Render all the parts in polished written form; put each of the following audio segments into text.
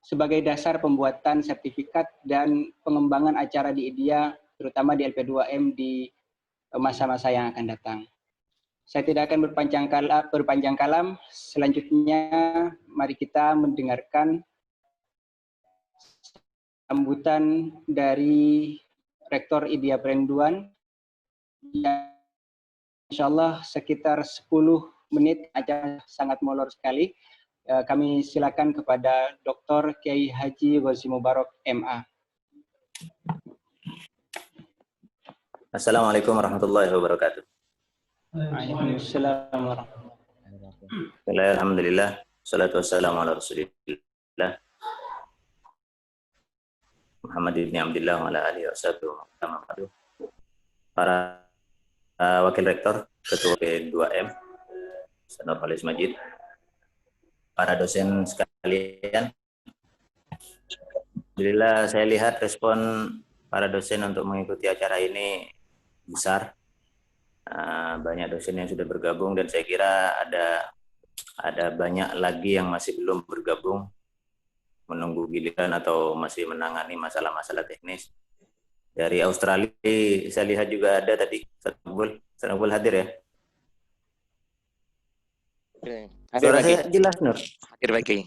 sebagai dasar pembuatan sertifikat dan pengembangan acara di IDIA, terutama di LP2M di masa-masa yang akan datang. Saya tidak akan berpanjang kalam. Selanjutnya, mari kita mendengarkan sambutan dari Rektor IDIA Perenduan. Yang insya Allah sekitar 10 menit, acara sangat molor sekali. Kami silakan kepada Dr. Kiai Haji Ghozi Mubarak, MA. Assalamualaikum warahmatullahi wabarakatuh. Waalaikumsalam warahmatullahi wabarakatuh. Alhamdulillah, salatu wassalamu ala rasulillah Muhammad ibn Abdillah wa ala alihi wa sahbihi. Para Wakil Rektor, Ketua P2M, Sanur Khalis Majid, para dosen sekalian. Alhamdulillah saya lihat respon para dosen untuk mengikuti acara ini besar. Banyak dosen yang sudah bergabung dan saya kira ada banyak lagi yang masih belum bergabung, menunggu giliran atau masih menangani masalah-masalah teknis. Dari Australia saya lihat juga ada tadi, Sanabul hadir ya. Suara saya jelas, Nur? Hadir baik. Okay.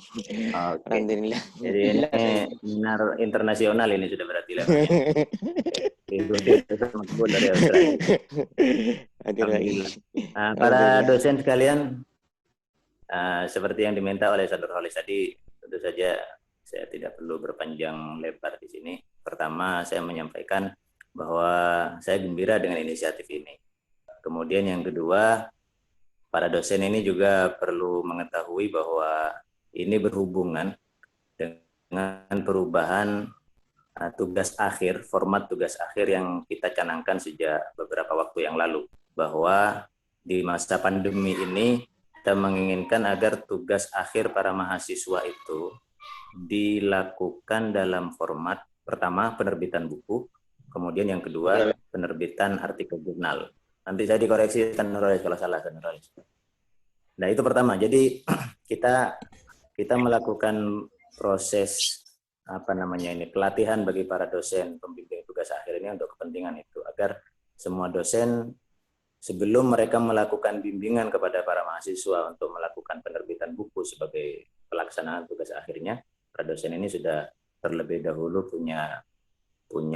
Alhamdulillah. Jadi ini seminar internasional ini sudah berarti lah. Dari Australia. Alhamdulillah. Para dosen sekalian, seperti yang diminta oleh Sanur Khalis tadi, tentu saja saya tidak perlu berpanjang lebar di sini. Pertama, saya menyampaikan bahwa saya gembira dengan inisiatif ini. Kemudian yang kedua, para dosen ini juga perlu mengetahui bahwa ini berhubungan dengan perubahan tugas akhir, format tugas akhir yang kita canangkan sejak beberapa waktu yang lalu. Bahwa di masa pandemi ini kita menginginkan agar tugas akhir para mahasiswa itu dilakukan dalam format pertama penerbitan buku, kemudian yang kedua penerbitan artikel jurnal. Nanti saya dikoreksi Nuralis kalau salah Nuralis. Nah itu pertama. Jadi kita melakukan proses pelatihan bagi para dosen pembimbing tugas akhir ini untuk kepentingan itu agar semua dosen sebelum mereka melakukan bimbingan kepada para mahasiswa untuk melakukan penerbitan buku sebagai pelaksanaan tugas akhirnya, para dosen ini sudah terlebih dahulu punya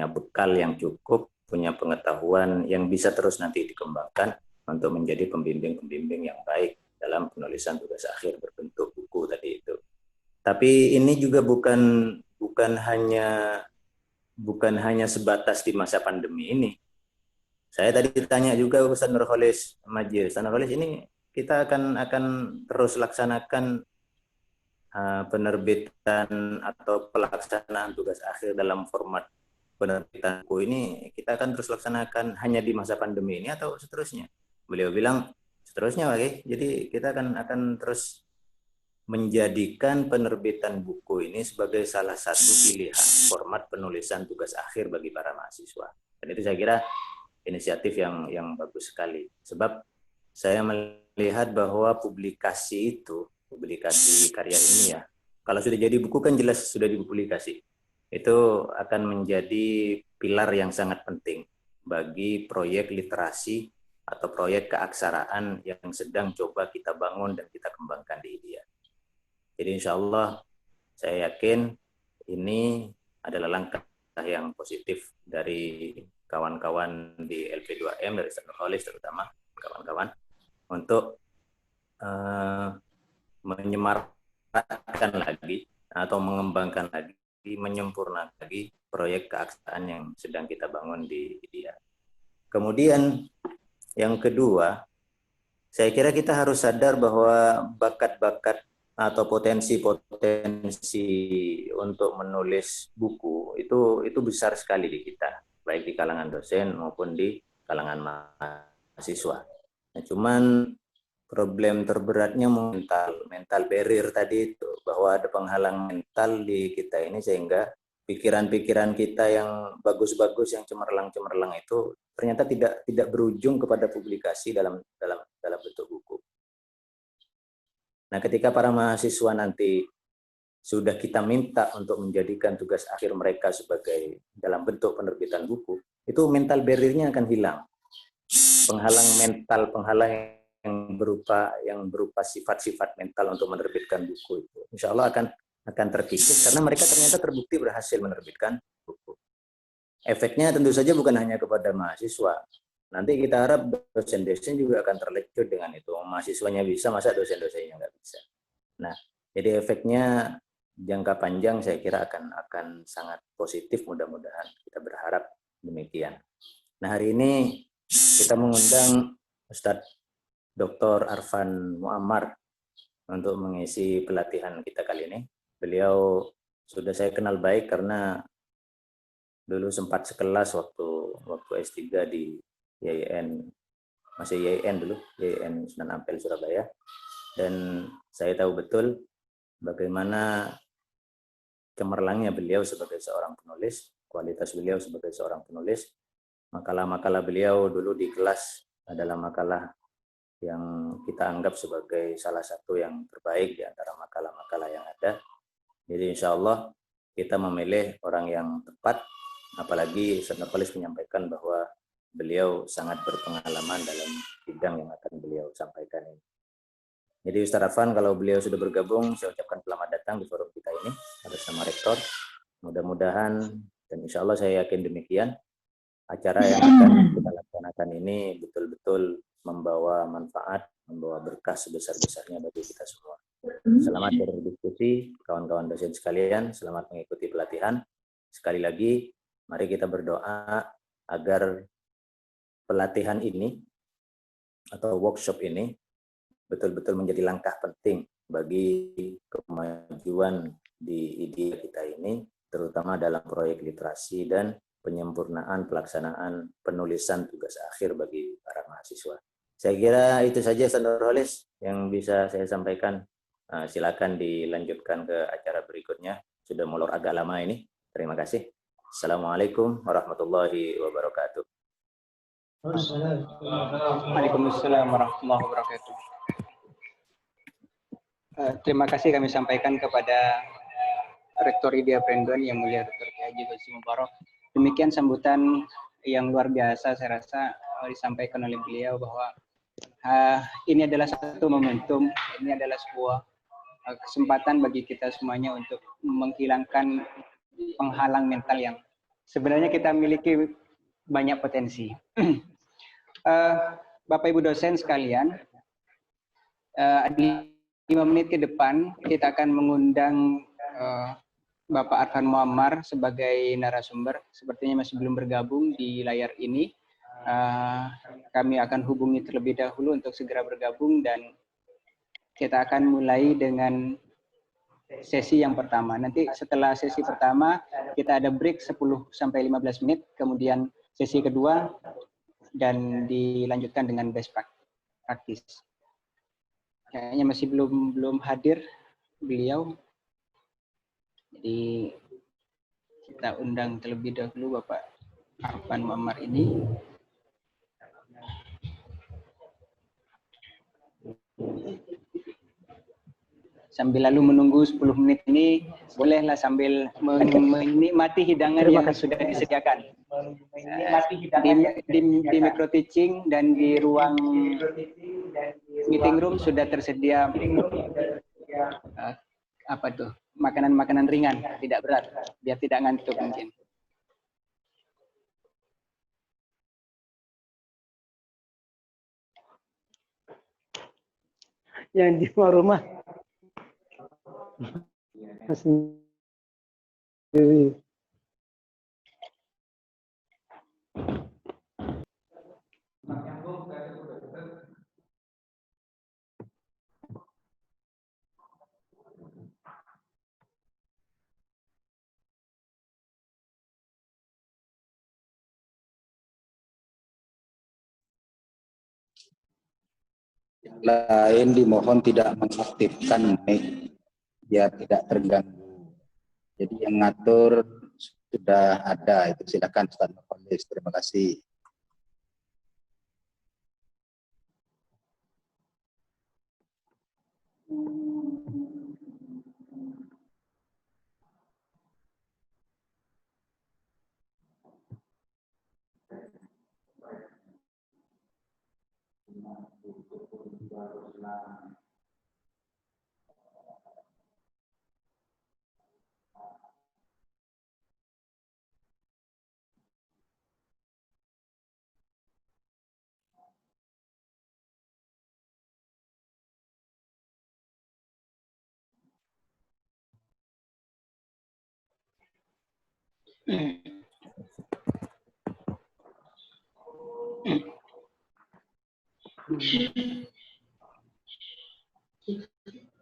bekal yang cukup, punya pengetahuan yang bisa terus nanti dikembangkan untuk menjadi pembimbing-pembimbing yang baik dalam penulisan tugas akhir berbentuk buku tadi itu. Tapi ini juga bukan hanya sebatas di masa pandemi ini. Saya tadi ditanya juga Ustaz Nur Khalis Majid. Ustaz Nur Khalis, ini kita akan terus laksanakan penerbitan atau pelaksanaan tugas akhir dalam format penerbitan buku ini, kita akan terus laksanakan hanya di masa pandemi ini atau seterusnya? Beliau bilang seterusnya, oke. Jadi kita akan terus menjadikan penerbitan buku ini sebagai salah satu pilihan format penulisan tugas akhir bagi para mahasiswa. Dan itu saya kira inisiatif yang bagus sekali. Sebab saya melihat bahwa publikasi karya ini ya, kalau sudah jadi buku kan jelas sudah dipublikasi. Itu akan menjadi pilar yang sangat penting bagi proyek literasi atau proyek keaksaraan yang sedang coba kita bangun dan kita kembangkan di IDIA. Jadi insya Allah saya yakin ini adalah langkah yang positif dari kawan-kawan di LP2M, dari Sanur Khalis terutama, kawan-kawan, untuk menyemarakkan lagi atau mengembangkan lagi, menyempurnakan lagi proyek keaksaraan yang sedang kita bangun di IDIA. Kemudian yang kedua, saya kira kita harus sadar bahwa bakat-bakat atau potensi-potensi untuk menulis buku itu besar sekali di kita, baik di kalangan dosen maupun di kalangan mahasiswa. Nah, cuman problem terberatnya mental barrier tadi itu, bahwa ada penghalang mental di kita ini sehingga pikiran-pikiran kita yang bagus-bagus, yang cemerlang-cemerlang itu ternyata tidak berujung kepada publikasi dalam bentuk buku. Nah, ketika para mahasiswa nanti sudah kita minta untuk menjadikan tugas akhir mereka sebagai dalam bentuk penerbitan buku, itu mental barrier-nya akan hilang. Penghalang mental, penghalang yang berupa sifat-sifat mental untuk menerbitkan buku itu, insya Allah akan terkikis karena mereka ternyata terbukti berhasil menerbitkan buku. Efeknya tentu saja bukan hanya kepada mahasiswa. Nanti kita harap dosen-dosen juga akan terlecut dengan itu. Mahasiswanya bisa, masa dosen-dosennya nggak bisa. Nah, jadi efeknya jangka panjang saya kira akan sangat positif, mudah-mudahan kita berharap demikian. Nah, hari ini kita mengundang Ustadz Dr. Arfan Muammar untuk mengisi pelatihan kita kali ini. Beliau sudah saya kenal baik karena dulu sempat sekelas waktu S3 di YIN, masih YIN dulu, YIN Sunan Ampel Surabaya. Dan saya tahu betul bagaimana cemerlangnya beliau sebagai seorang penulis, kualitas beliau sebagai seorang penulis. Makalah-makalah beliau dulu di kelas adalah makalah yang kita anggap sebagai salah satu yang terbaik di antara makalah-makalah yang ada. Jadi insya Allah kita memilih orang yang tepat, apalagi Ustaz Nurholis menyampaikan bahwa beliau sangat berpengalaman dalam bidang yang akan beliau sampaikan ini. Jadi Ustaz Arfan, kalau beliau sudah bergabung, saya ucapkan selamat datang di forum kita ini atas nama Rektor. Mudah-mudahan, dan insya Allah saya yakin demikian, acara yang akan kita laksanakan ini betul-betul membawa manfaat, membawa berkah sebesar-besarnya bagi kita semua. Selamat berdiskusi, kawan-kawan dosen sekalian, selamat mengikuti pelatihan. Sekali lagi, mari kita berdoa agar pelatihan ini atau workshop ini betul-betul menjadi langkah penting bagi kemajuan di IDIA kita ini, terutama dalam proyek literasi dan penyempurnaan pelaksanaan penulisan tugas akhir bagi para mahasiswa. Saya kira itu saja Ustaz Nurholis yang bisa saya sampaikan. Silakan dilanjutkan ke acara berikutnya. Sudah molor agak lama ini. Terima kasih. Assalamualaikum warahmatullahi wabarakatuh. Waalaikumsalam warahmatullahi wabarakatuh. Terima kasih kami sampaikan kepada Rektor IDIA Prenduan yang mulia Dr. Haji Ghozi Mubarak. Demikian sambutan yang luar biasa saya rasa disampaikan oleh beliau bahwa ini adalah satu momentum, ini adalah sebuah kesempatan bagi kita semuanya untuk menghilangkan penghalang mental yang sebenarnya kita miliki banyak potensi. Bapak Ibu dosen sekalian, 5 menit ke depan kita akan mengundang Bapak Arfan Muammar sebagai narasumber. Sepertinya masih belum bergabung di layar ini. Kami akan hubungi terlebih dahulu untuk segera bergabung dan kita akan mulai dengan sesi yang pertama. Nanti setelah sesi pertama kita ada break 10-15 menit, kemudian sesi kedua dan dilanjutkan dengan best practice. Kayaknya masih belum hadir beliau. Jadi kita undang terlebih dahulu Bapak Arfan Muammar ini. Sambil lalu menunggu 10 menit ini, bolehlah sambil menikmati hidangan yang sudah disediakan. Di micro teaching dan di ruang meeting room sudah tersedia apa tuh, makanan-makanan ringan, tidak berat, biar tidak ngantuk mungkin. Yang di rumah sendiri. Lain dimohon tidak mengaktifkan mic biar tidak terganggu. Jadi yang ngatur sudah ada, itu silakan Ustaz Nurholis. Terima kasih.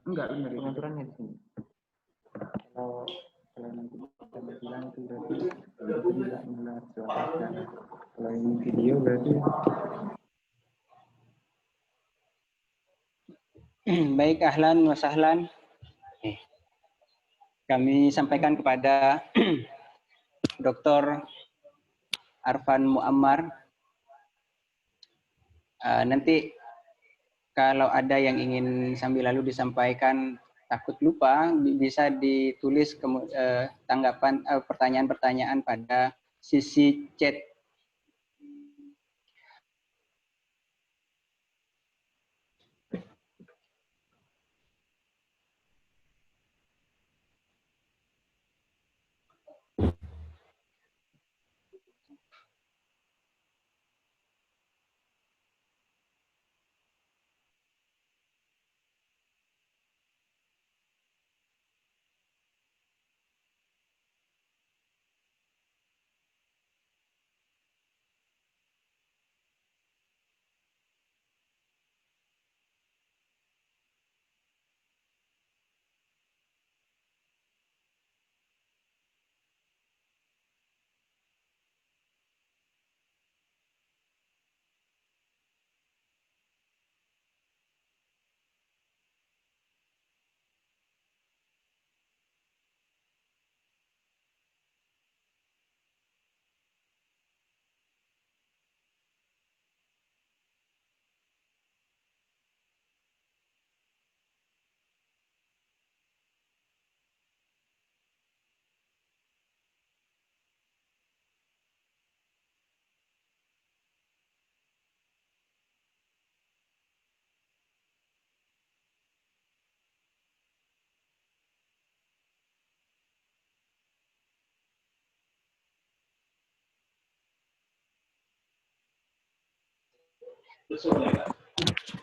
Enggak benar pengaturannya di sini. Kalau nanti kita bilang itu berarti tidak benar suara. Kalau ini video berarti baik, ahlan wa sahlan. Kami sampaikan kepada Dr. Arfan Muammar. Nanti kalau ada yang ingin sambil lalu disampaikan, takut lupa, bisa ditulis tanggapan pertanyaan-pertanyaan pada sisi chat.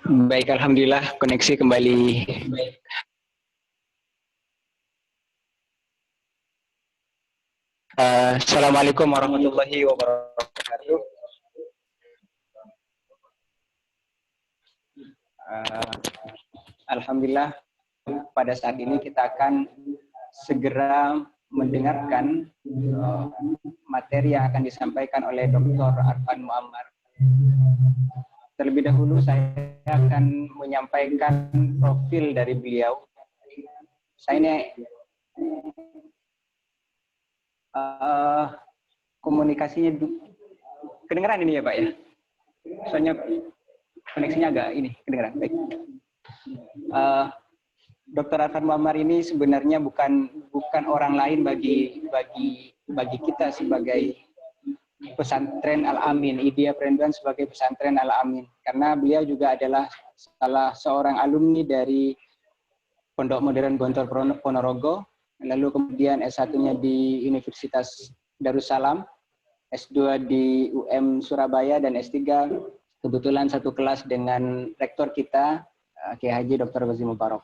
Baik, alhamdulillah koneksi kembali. Assalamualaikum warahmatullahi wabarakatuh. Alhamdulillah pada saat ini kita akan segera mendengarkan materi yang akan disampaikan oleh Dr. Arfan Muammar. Terlebih dahulu saya akan menyampaikan profil dari beliau. Saya ini komunikasinya kedengeran ini ya Pak ya? Soalnya koneksinya agak ini kedengeran. Baik. Dr. Arfan Muammar ini sebenarnya bukan orang lain bagi kita sebagai pesantren Al-Amin, Idea Perenduan sebagai pesantren Al-Amin, karena beliau juga adalah salah seorang alumni dari Pondok Modern Gontor Ponorogo, lalu kemudian S1-nya di Universitas Darussalam, S2 di UM Surabaya, dan S3 kebetulan satu kelas dengan rektor kita, Kiai Haji Dr. Ghazi Mubarak.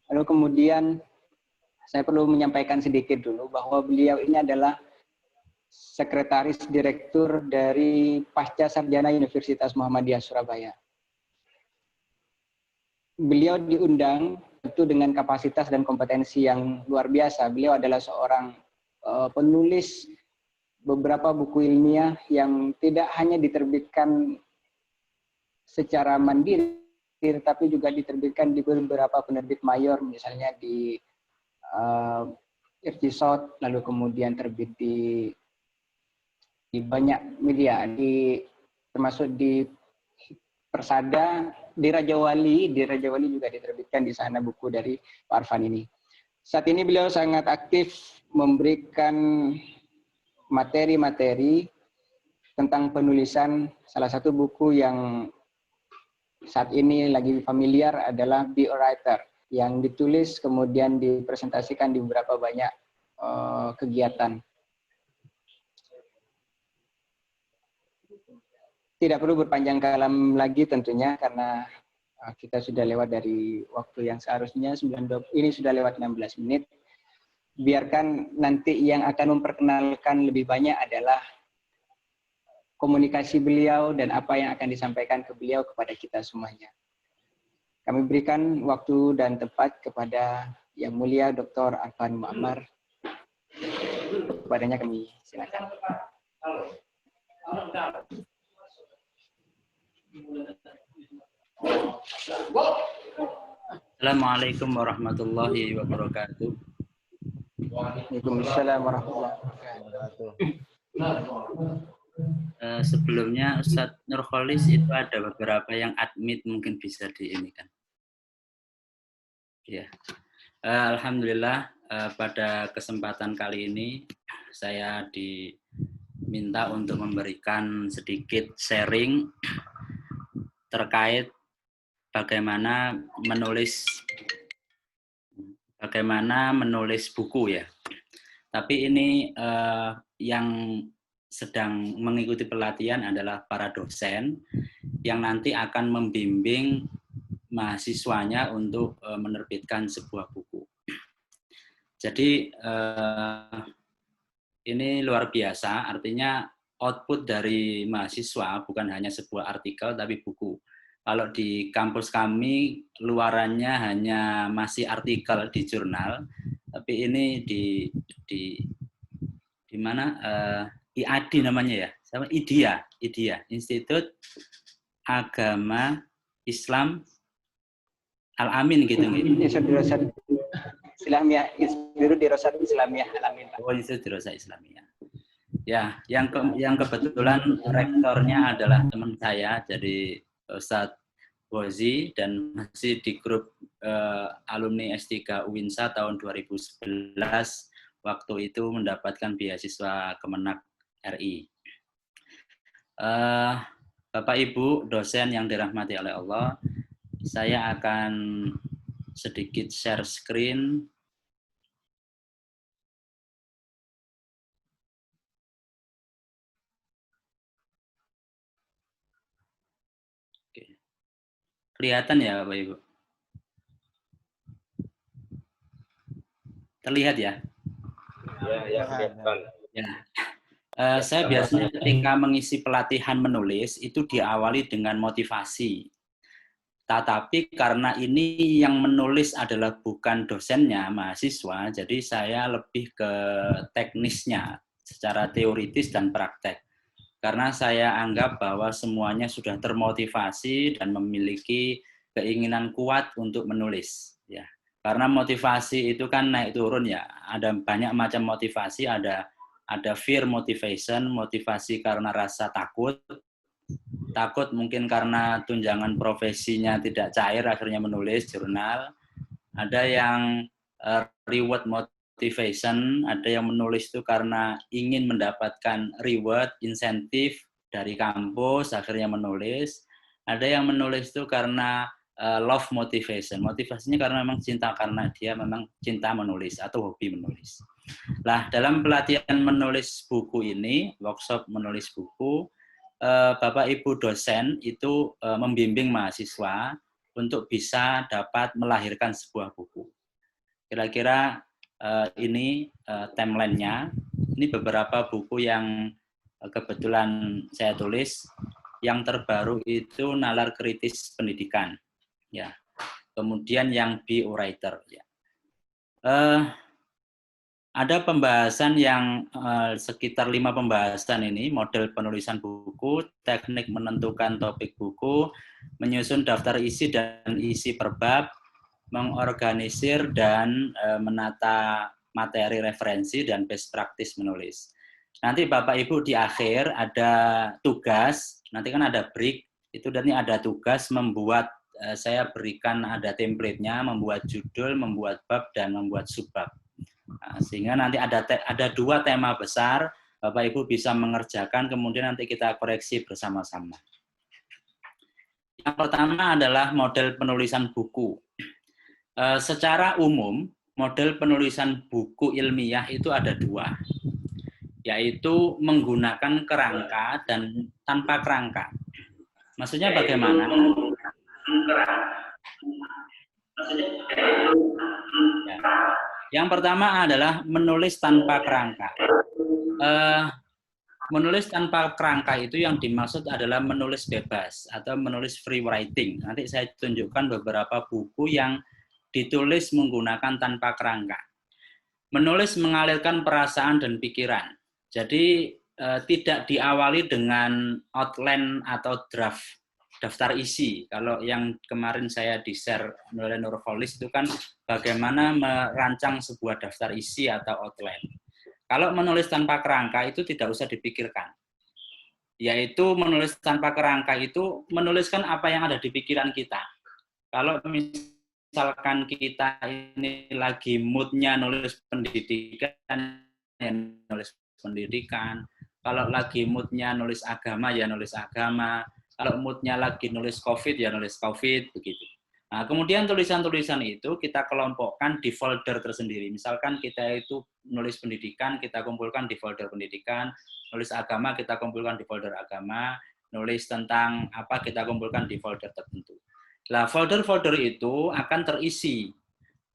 Lalu kemudian saya perlu menyampaikan sedikit dulu bahwa beliau ini adalah Sekretaris Direktur dari Pasca Sarjana Universitas Muhammadiyah Surabaya. Beliau diundang tentu dengan kapasitas dan kompetensi yang luar biasa. Beliau adalah seorang penulis beberapa buku ilmiah yang tidak hanya diterbitkan secara mandiri, tapi juga diterbitkan di beberapa penerbit mayor, misalnya di Irtisot, lalu kemudian terbit di banyak media, termasuk di Persada, di Raja Wali juga diterbitkan di sana buku dari Pak Arfan ini. Saat ini beliau sangat aktif memberikan materi-materi tentang penulisan. Salah satu buku yang saat ini lagi familiar adalah Be a Writer, yang ditulis kemudian dipresentasikan di beberapa banyak kegiatan. Tidak perlu berpanjang kalam lagi tentunya, karena kita sudah lewat dari waktu yang seharusnya 9:20, ini sudah lewat 16 menit. Biarkan nanti yang akan memperkenalkan lebih banyak adalah komunikasi beliau dan apa yang akan disampaikan ke beliau kepada kita semuanya. Kami berikan waktu dan tempat kepada Yang Mulia Dr. Arfan Muammar. Kepadanya kami silakan. Assalamualaikum warahmatullahi wabarakatuh. Waalaikumsalam warahmatullahi wabarakatuh. Sebelumnya Ustadz Nurholis itu ada beberapa yang admit, mungkin bisa diinikan. Ya, alhamdulillah pada kesempatan kali ini saya diminta untuk memberikan sedikit sharing terkait bagaimana menulis buku ya. Tapi ini yang sedang mengikuti pelatihan adalah para dosen yang nanti akan membimbing mahasiswanya untuk menerbitkan sebuah buku. Jadi ini luar biasa, artinya output dari mahasiswa bukan hanya sebuah artikel tapi buku. Kalau di kampus kami luarannya hanya masih artikel di jurnal, tapi ini di mana IAD namanya ya, sama IDIA, Institut Agama Islam Al-Amin gitu. Institut Islamiyah, Institut Dirasat Islamiyah Al-Amin. Oh, Institut Dirasat Islamiyah. Ya, yang kebetulan rektornya adalah teman saya, jadi Ustadz Bozi, dan masih di grup alumni S3 UINSA tahun 2011, waktu itu mendapatkan beasiswa Kemenak RI. Bapak Ibu dosen yang dirahmati oleh Allah, saya akan sedikit share screen. Kelihatan ya Bapak Ibu? Terlihat ya? Ya, kelihatan. Ya. Saya biasanya ketika mengisi pelatihan menulis itu diawali dengan motivasi. Tetapi karena ini yang menulis adalah bukan dosennya, mahasiswa, jadi saya lebih ke teknisnya secara teoritis dan praktek. Karena saya anggap bahwa semuanya sudah termotivasi dan memiliki keinginan kuat untuk menulis. Ya, karena motivasi itu kan naik turun ya. Ada banyak macam motivasi. Ada fear motivation, motivasi karena rasa takut mungkin karena tunjangan profesinya tidak cair akhirnya menulis jurnal. Ada yang reward motivation, ada yang menulis itu karena ingin mendapatkan reward, insentif dari kampus, akhirnya menulis. Ada yang menulis itu karena love motivation, motivasinya karena memang cinta, karena dia memang cinta menulis atau hobi menulis. Nah, dalam pelatihan menulis buku ini, workshop menulis buku, Bapak Ibu dosen itu membimbing mahasiswa untuk bisa dapat melahirkan sebuah buku. Kira-kira ini timeline-nya. Ini beberapa buku yang kebetulan saya tulis. Yang terbaru itu Nalar Kritis Pendidikan, ya. Kemudian yang Be a Writer, ya. Ada pembahasan yang sekitar 5 pembahasan ini, model penulisan buku, teknik menentukan topik buku, menyusun daftar isi dan isi per bab, mengorganisir dan menata materi referensi dan best practice menulis. Nanti Bapak Ibu di akhir ada tugas, nanti kan ada break, itu dan ini ada tugas membuat, saya berikan ada template-nya, membuat judul, membuat bab, dan membuat subbab. Nah, sehingga nanti ada 2 tema besar, Bapak Ibu bisa mengerjakan, kemudian nanti kita koreksi bersama-sama. Yang pertama adalah model penulisan buku. Secara umum, model penulisan buku ilmiah itu ada dua, yaitu menggunakan kerangka dan tanpa kerangka. Maksudnya bagaimana? Ya. Yang pertama adalah menulis tanpa kerangka. Menulis tanpa kerangka itu yang dimaksud adalah menulis bebas atau menulis free writing. Nanti saya tunjukkan beberapa buku yang ditulis menggunakan tanpa kerangka. Menulis mengalirkan perasaan dan pikiran. Jadi tidak diawali dengan outline atau draft, daftar isi. Kalau yang kemarin saya di-share oleh Nurholis itu kan bagaimana merancang sebuah daftar isi atau outline. Kalau menulis tanpa kerangka itu tidak usah dipikirkan. Yaitu menulis tanpa kerangka itu menuliskan apa yang ada di pikiran kita. Kalau misalkan kita ini lagi moodnya nulis pendidikan, ya nulis pendidikan. Kalau lagi moodnya nulis agama, ya nulis agama. Kalau moodnya lagi nulis COVID, ya nulis COVID, begitu. Nah, kemudian tulisan-tulisan itu kita kelompokkan di folder tersendiri. Misalkan kita itu nulis pendidikan, kita kumpulkan di folder pendidikan, nulis agama, kita kumpulkan di folder agama, nulis tentang apa, kita kumpulkan di folder tertentu. Nah, folder-folder itu akan terisi.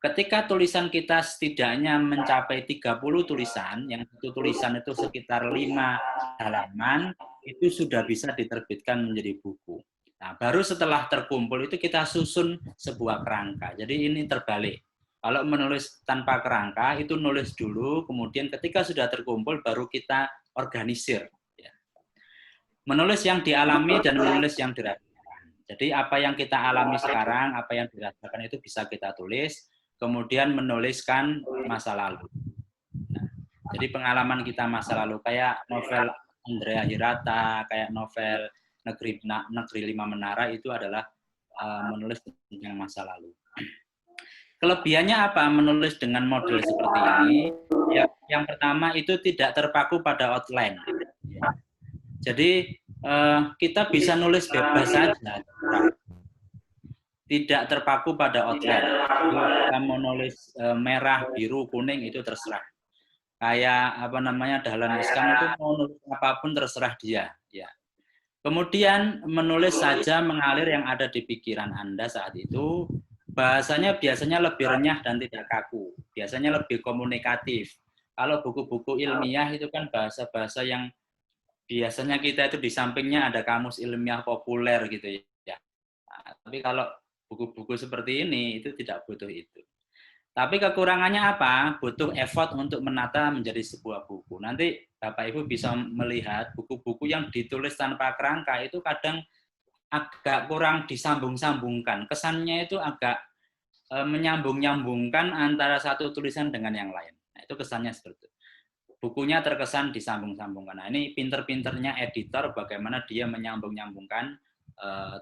Ketika tulisan kita setidaknya mencapai 30 tulisan, yang satu tulisan itu sekitar 5 halaman, itu sudah bisa diterbitkan menjadi buku. Nah, baru setelah terkumpul itu kita susun sebuah kerangka. Jadi ini terbalik. Kalau menulis tanpa kerangka itu nulis dulu, kemudian ketika sudah terkumpul baru kita organisir. Menulis yang dialami dan menulis yang dirasakan. Jadi apa yang kita alami sekarang, apa yang dirasakan itu bisa kita tulis, kemudian menuliskan masa lalu. Nah, jadi pengalaman kita masa lalu kayak novel Andrea Hirata, kayak novel Negeri Lima Menara itu adalah menulis tentang masa lalu. Kelebihannya apa menulis dengan model seperti ini? Yang pertama itu tidak terpaku pada outline. Jadi kita bisa nulis bebas saja, tidak terpaku pada outline. Kita mau nulis merah, biru, kuning itu terserah. Kayak apa namanya Dahlan Iskan itu mau nulis apapun terserah dia. Ya. Kemudian menulis saja mengalir yang ada di pikiran Anda saat itu. Bahasanya biasanya lebih renyah dan tidak kaku. Biasanya lebih komunikatif. Kalau buku-buku ilmiah itu kan bahasa-bahasa yang biasanya kita itu di sampingnya ada kamus ilmiah populer gitu ya. Nah, tapi kalau buku-buku seperti ini itu tidak butuh itu. Tapi kekurangannya apa? Butuh effort untuk menata menjadi sebuah buku. Nanti Bapak Ibu bisa melihat buku-buku yang ditulis tanpa kerangka itu kadang agak kurang disambung-sambungkan. Kesannya itu agak menyambung-nyambungkan antara satu tulisan dengan yang lain. Nah, itu kesannya seperti itu. Bukunya terkesan disambung-sambungkan. Nah, ini pinter-pinternya editor bagaimana dia menyambung-nyambungkan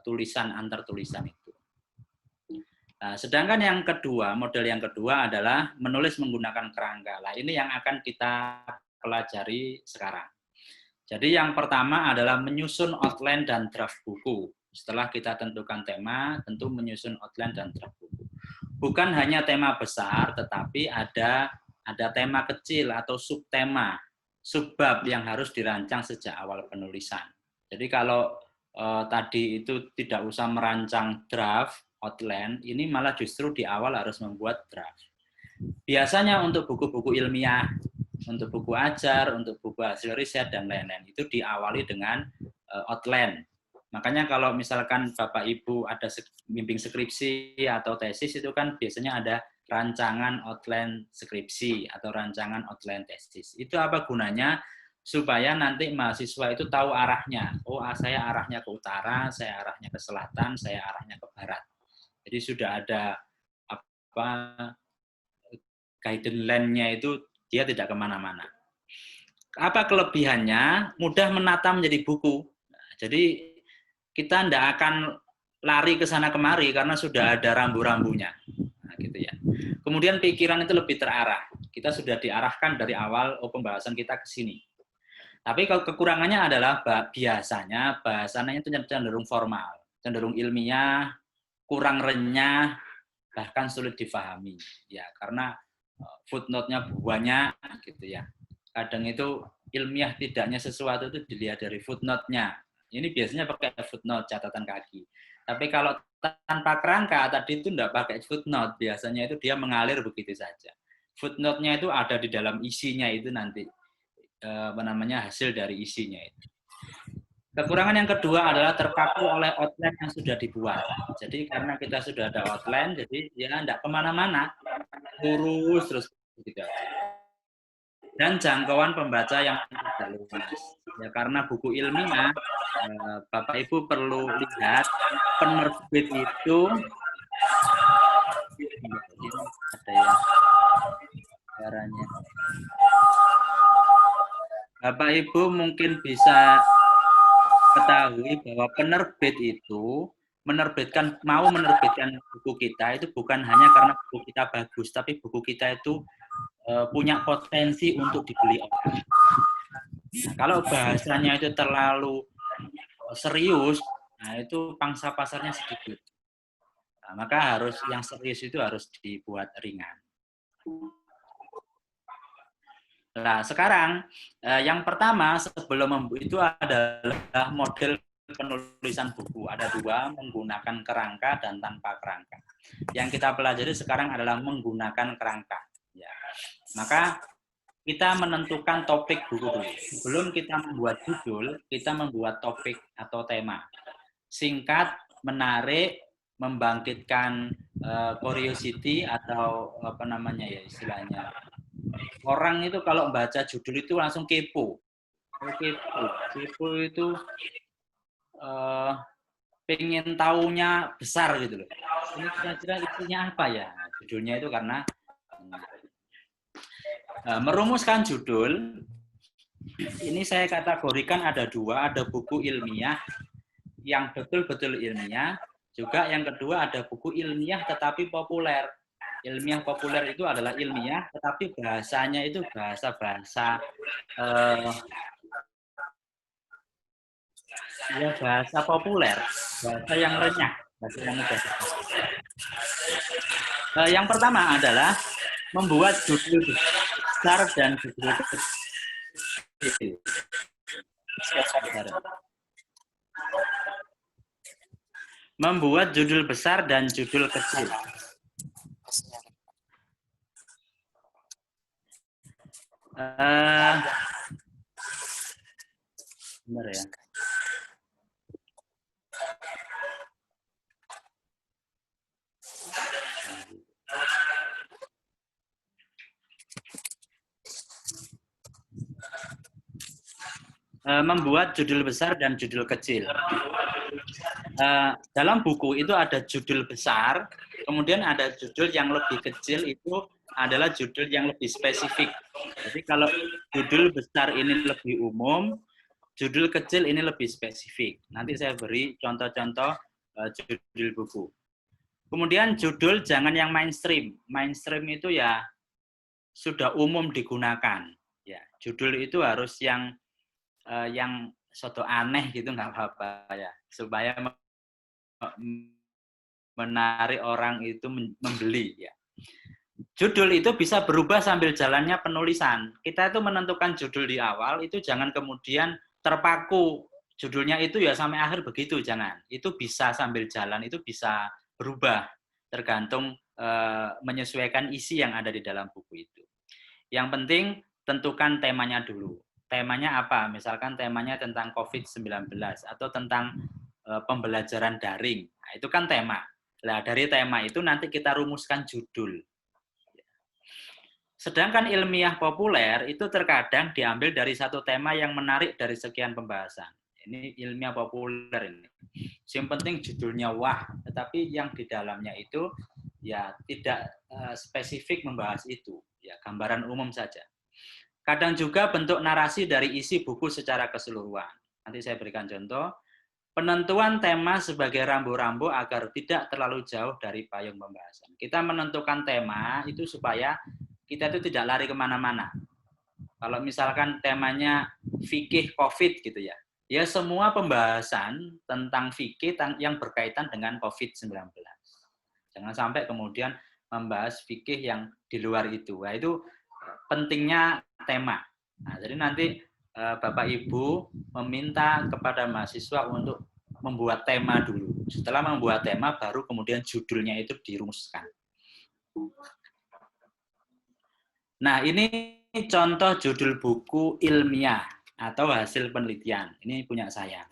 tulisan antar tulisan itu. Nah, sedangkan yang kedua, model yang kedua adalah menulis menggunakan kerangka. Nah, ini yang akan kita pelajari sekarang. Jadi yang pertama adalah menyusun outline dan draft buku. Setelah kita tentukan tema, tentu menyusun outline dan draft buku. Bukan hanya tema besar, tetapi ada tema kecil atau subtema, subbab yang harus dirancang sejak awal penulisan. Jadi kalau tadi itu tidak usah merancang draft, outline, ini malah justru di awal harus membuat draft. Biasanya untuk buku-buku ilmiah, untuk buku ajar, untuk buku hasil riset, dan lain-lain, itu diawali dengan outline. Makanya kalau misalkan Bapak Ibu ada bimbing skripsi atau tesis, itu kan biasanya ada rancangan outline skripsi atau rancangan outline tesis. Itu apa gunanya? Supaya nanti mahasiswa itu tahu arahnya. Oh, saya arahnya ke utara, saya arahnya ke selatan, saya arahnya ke barat. Jadi sudah ada apa guideline-nya itu dia tidak kemana-mana. Apa kelebihannya? Mudah menata menjadi buku. Nah, jadi kita tidak akan lari ke sana kemari karena sudah ada rambu-rambunya. Nah, gitu ya. Kemudian pikiran itu lebih terarah. Kita sudah diarahkan dari awal pembahasan kita ke sini. Tapi kalau kekurangannya adalah biasanya bahasanya itu cenderung formal, cenderung ilmiah, kurang renyah, bahkan sulit difahami. Ya, karena footnote-nya banyak gitu ya. Kadang itu ilmiah tidaknya sesuatu itu dilihat dari footnote-nya. Ini biasanya pakai footnote, catatan kaki. Tapi kalau tanpa kerangka tadi itu tidak pakai footnote, biasanya itu dia mengalir begitu saja. Footnote-nya itu ada di dalam isinya itu nanti hasil dari isinya itu. Kekurangan yang kedua adalah terpaku oleh outline yang sudah dibuat. Jadi karena kita sudah ada outline, jadi ya tidak kemana-mana, lurus terus gitu. Dan jangkauan pembaca yang tidak luas. Ya karena buku ilmiah, Bapak Ibu perlu lihat penerbit itu ada yang caranya. Bapak Ibu mungkin bisa ketahui bahwa penerbit itu mau menerbitkan buku kita itu bukan hanya karena buku kita bagus, tapi buku kita itu punya potensi untuk dibeli orang. Nah, kalau bahasanya itu terlalu serius, nah itu pangsa pasarnya sedikit. Nah, maka yang serius itu harus dibuat ringan. Nah, sekarang yang pertama sebelum itu adalah model penulisan buku. Ada dua, menggunakan kerangka dan tanpa kerangka. Yang kita pelajari sekarang adalah menggunakan kerangka. Ya. Maka kita menentukan topik buku dulu. Sebelum kita membuat judul, kita membuat topik atau tema. Singkat, menarik, membangkitkan curiosity atau apa namanya ya istilahnya. Orang itu kalau baca judul itu langsung kepo. Kepo itu pengen taunya besar gitu loh. Ini kira-kira isinya apa ya? Judulnya itu karena merumuskan judul. Ini saya kategorikan ada dua, ada buku ilmiah yang betul-betul ilmiah, juga yang kedua ada buku ilmiah tetapi populer. Ilmiah populer itu adalah ilmiah, tetapi bahasanya itu bahasa populer, bahasa yang renyah, bahasa yang mudah. Yang pertama adalah membuat judul besar dan judul kecil. Membuat judul besar dan judul kecil. Benar ya. Membuat judul besar dan judul kecil. Dalam buku itu ada judul besar, kemudian ada judul yang lebih kecil, itu adalah judul yang lebih spesifik. Jadi kalau judul besar ini lebih umum, judul kecil ini lebih spesifik. Nanti saya beri contoh-contoh judul buku. Kemudian judul jangan yang mainstream. Mainstream itu ya sudah umum digunakan. Ya, judul itu harus yang soto aneh gitu nggak apa-apa ya, supaya menarik orang itu membeli ya. Judul itu bisa berubah sambil jalannya penulisan. Kita itu menentukan judul di awal itu jangan kemudian terpaku judulnya itu ya sampai akhir begitu, jangan. Itu bisa sambil jalan, itu bisa berubah tergantung menyesuaikan isi yang ada di dalam buku itu. Yang penting tentukan temanya dulu. Temanya apa? Misalkan temanya tentang COVID-19 atau tentang pembelajaran daring. Nah, itu kan tema. Nah, dari tema itu nanti kita rumuskan judul. Sedangkan ilmiah populer itu terkadang diambil dari satu tema yang menarik dari sekian pembahasan. Ini ilmiah populer ini. Yang penting judulnya wah, tetapi yang di dalamnya itu ya tidak spesifik membahas itu. Ya, gambaran umum saja. Kadang juga bentuk narasi dari isi buku secara keseluruhan. Nanti saya berikan contoh. Penentuan tema sebagai rambu-rambu agar tidak terlalu jauh dari payung pembahasan. Kita menentukan tema itu supaya kita itu tidak lari kemana-mana. kalau misalkan temanya fikih COVID gitu ya, ya semua pembahasan tentang fikih yang berkaitan dengan COVID-19. Jangan sampai kemudian membahas fikih yang di luar itu. Nah, itu pentingnya tema. Nah, jadi nanti Bapak Ibu meminta kepada mahasiswa untuk membuat tema dulu. Setelah membuat tema, baru kemudian judulnya itu dirumuskan. Nah, ini contoh judul buku ilmiah atau hasil penelitian. Ini punya saya.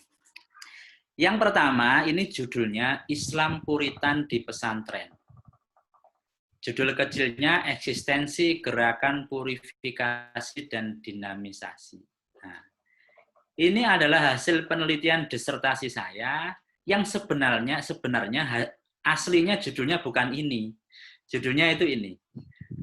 Yang pertama, ini judulnya Islam Puritan di Pesantren. Judul kecilnya Eksistensi Gerakan Purifikasi dan Dinamisasi. Nah, ini adalah hasil penelitian disertasi saya yang sebenarnya aslinya judulnya bukan ini. Judulnya itu ini.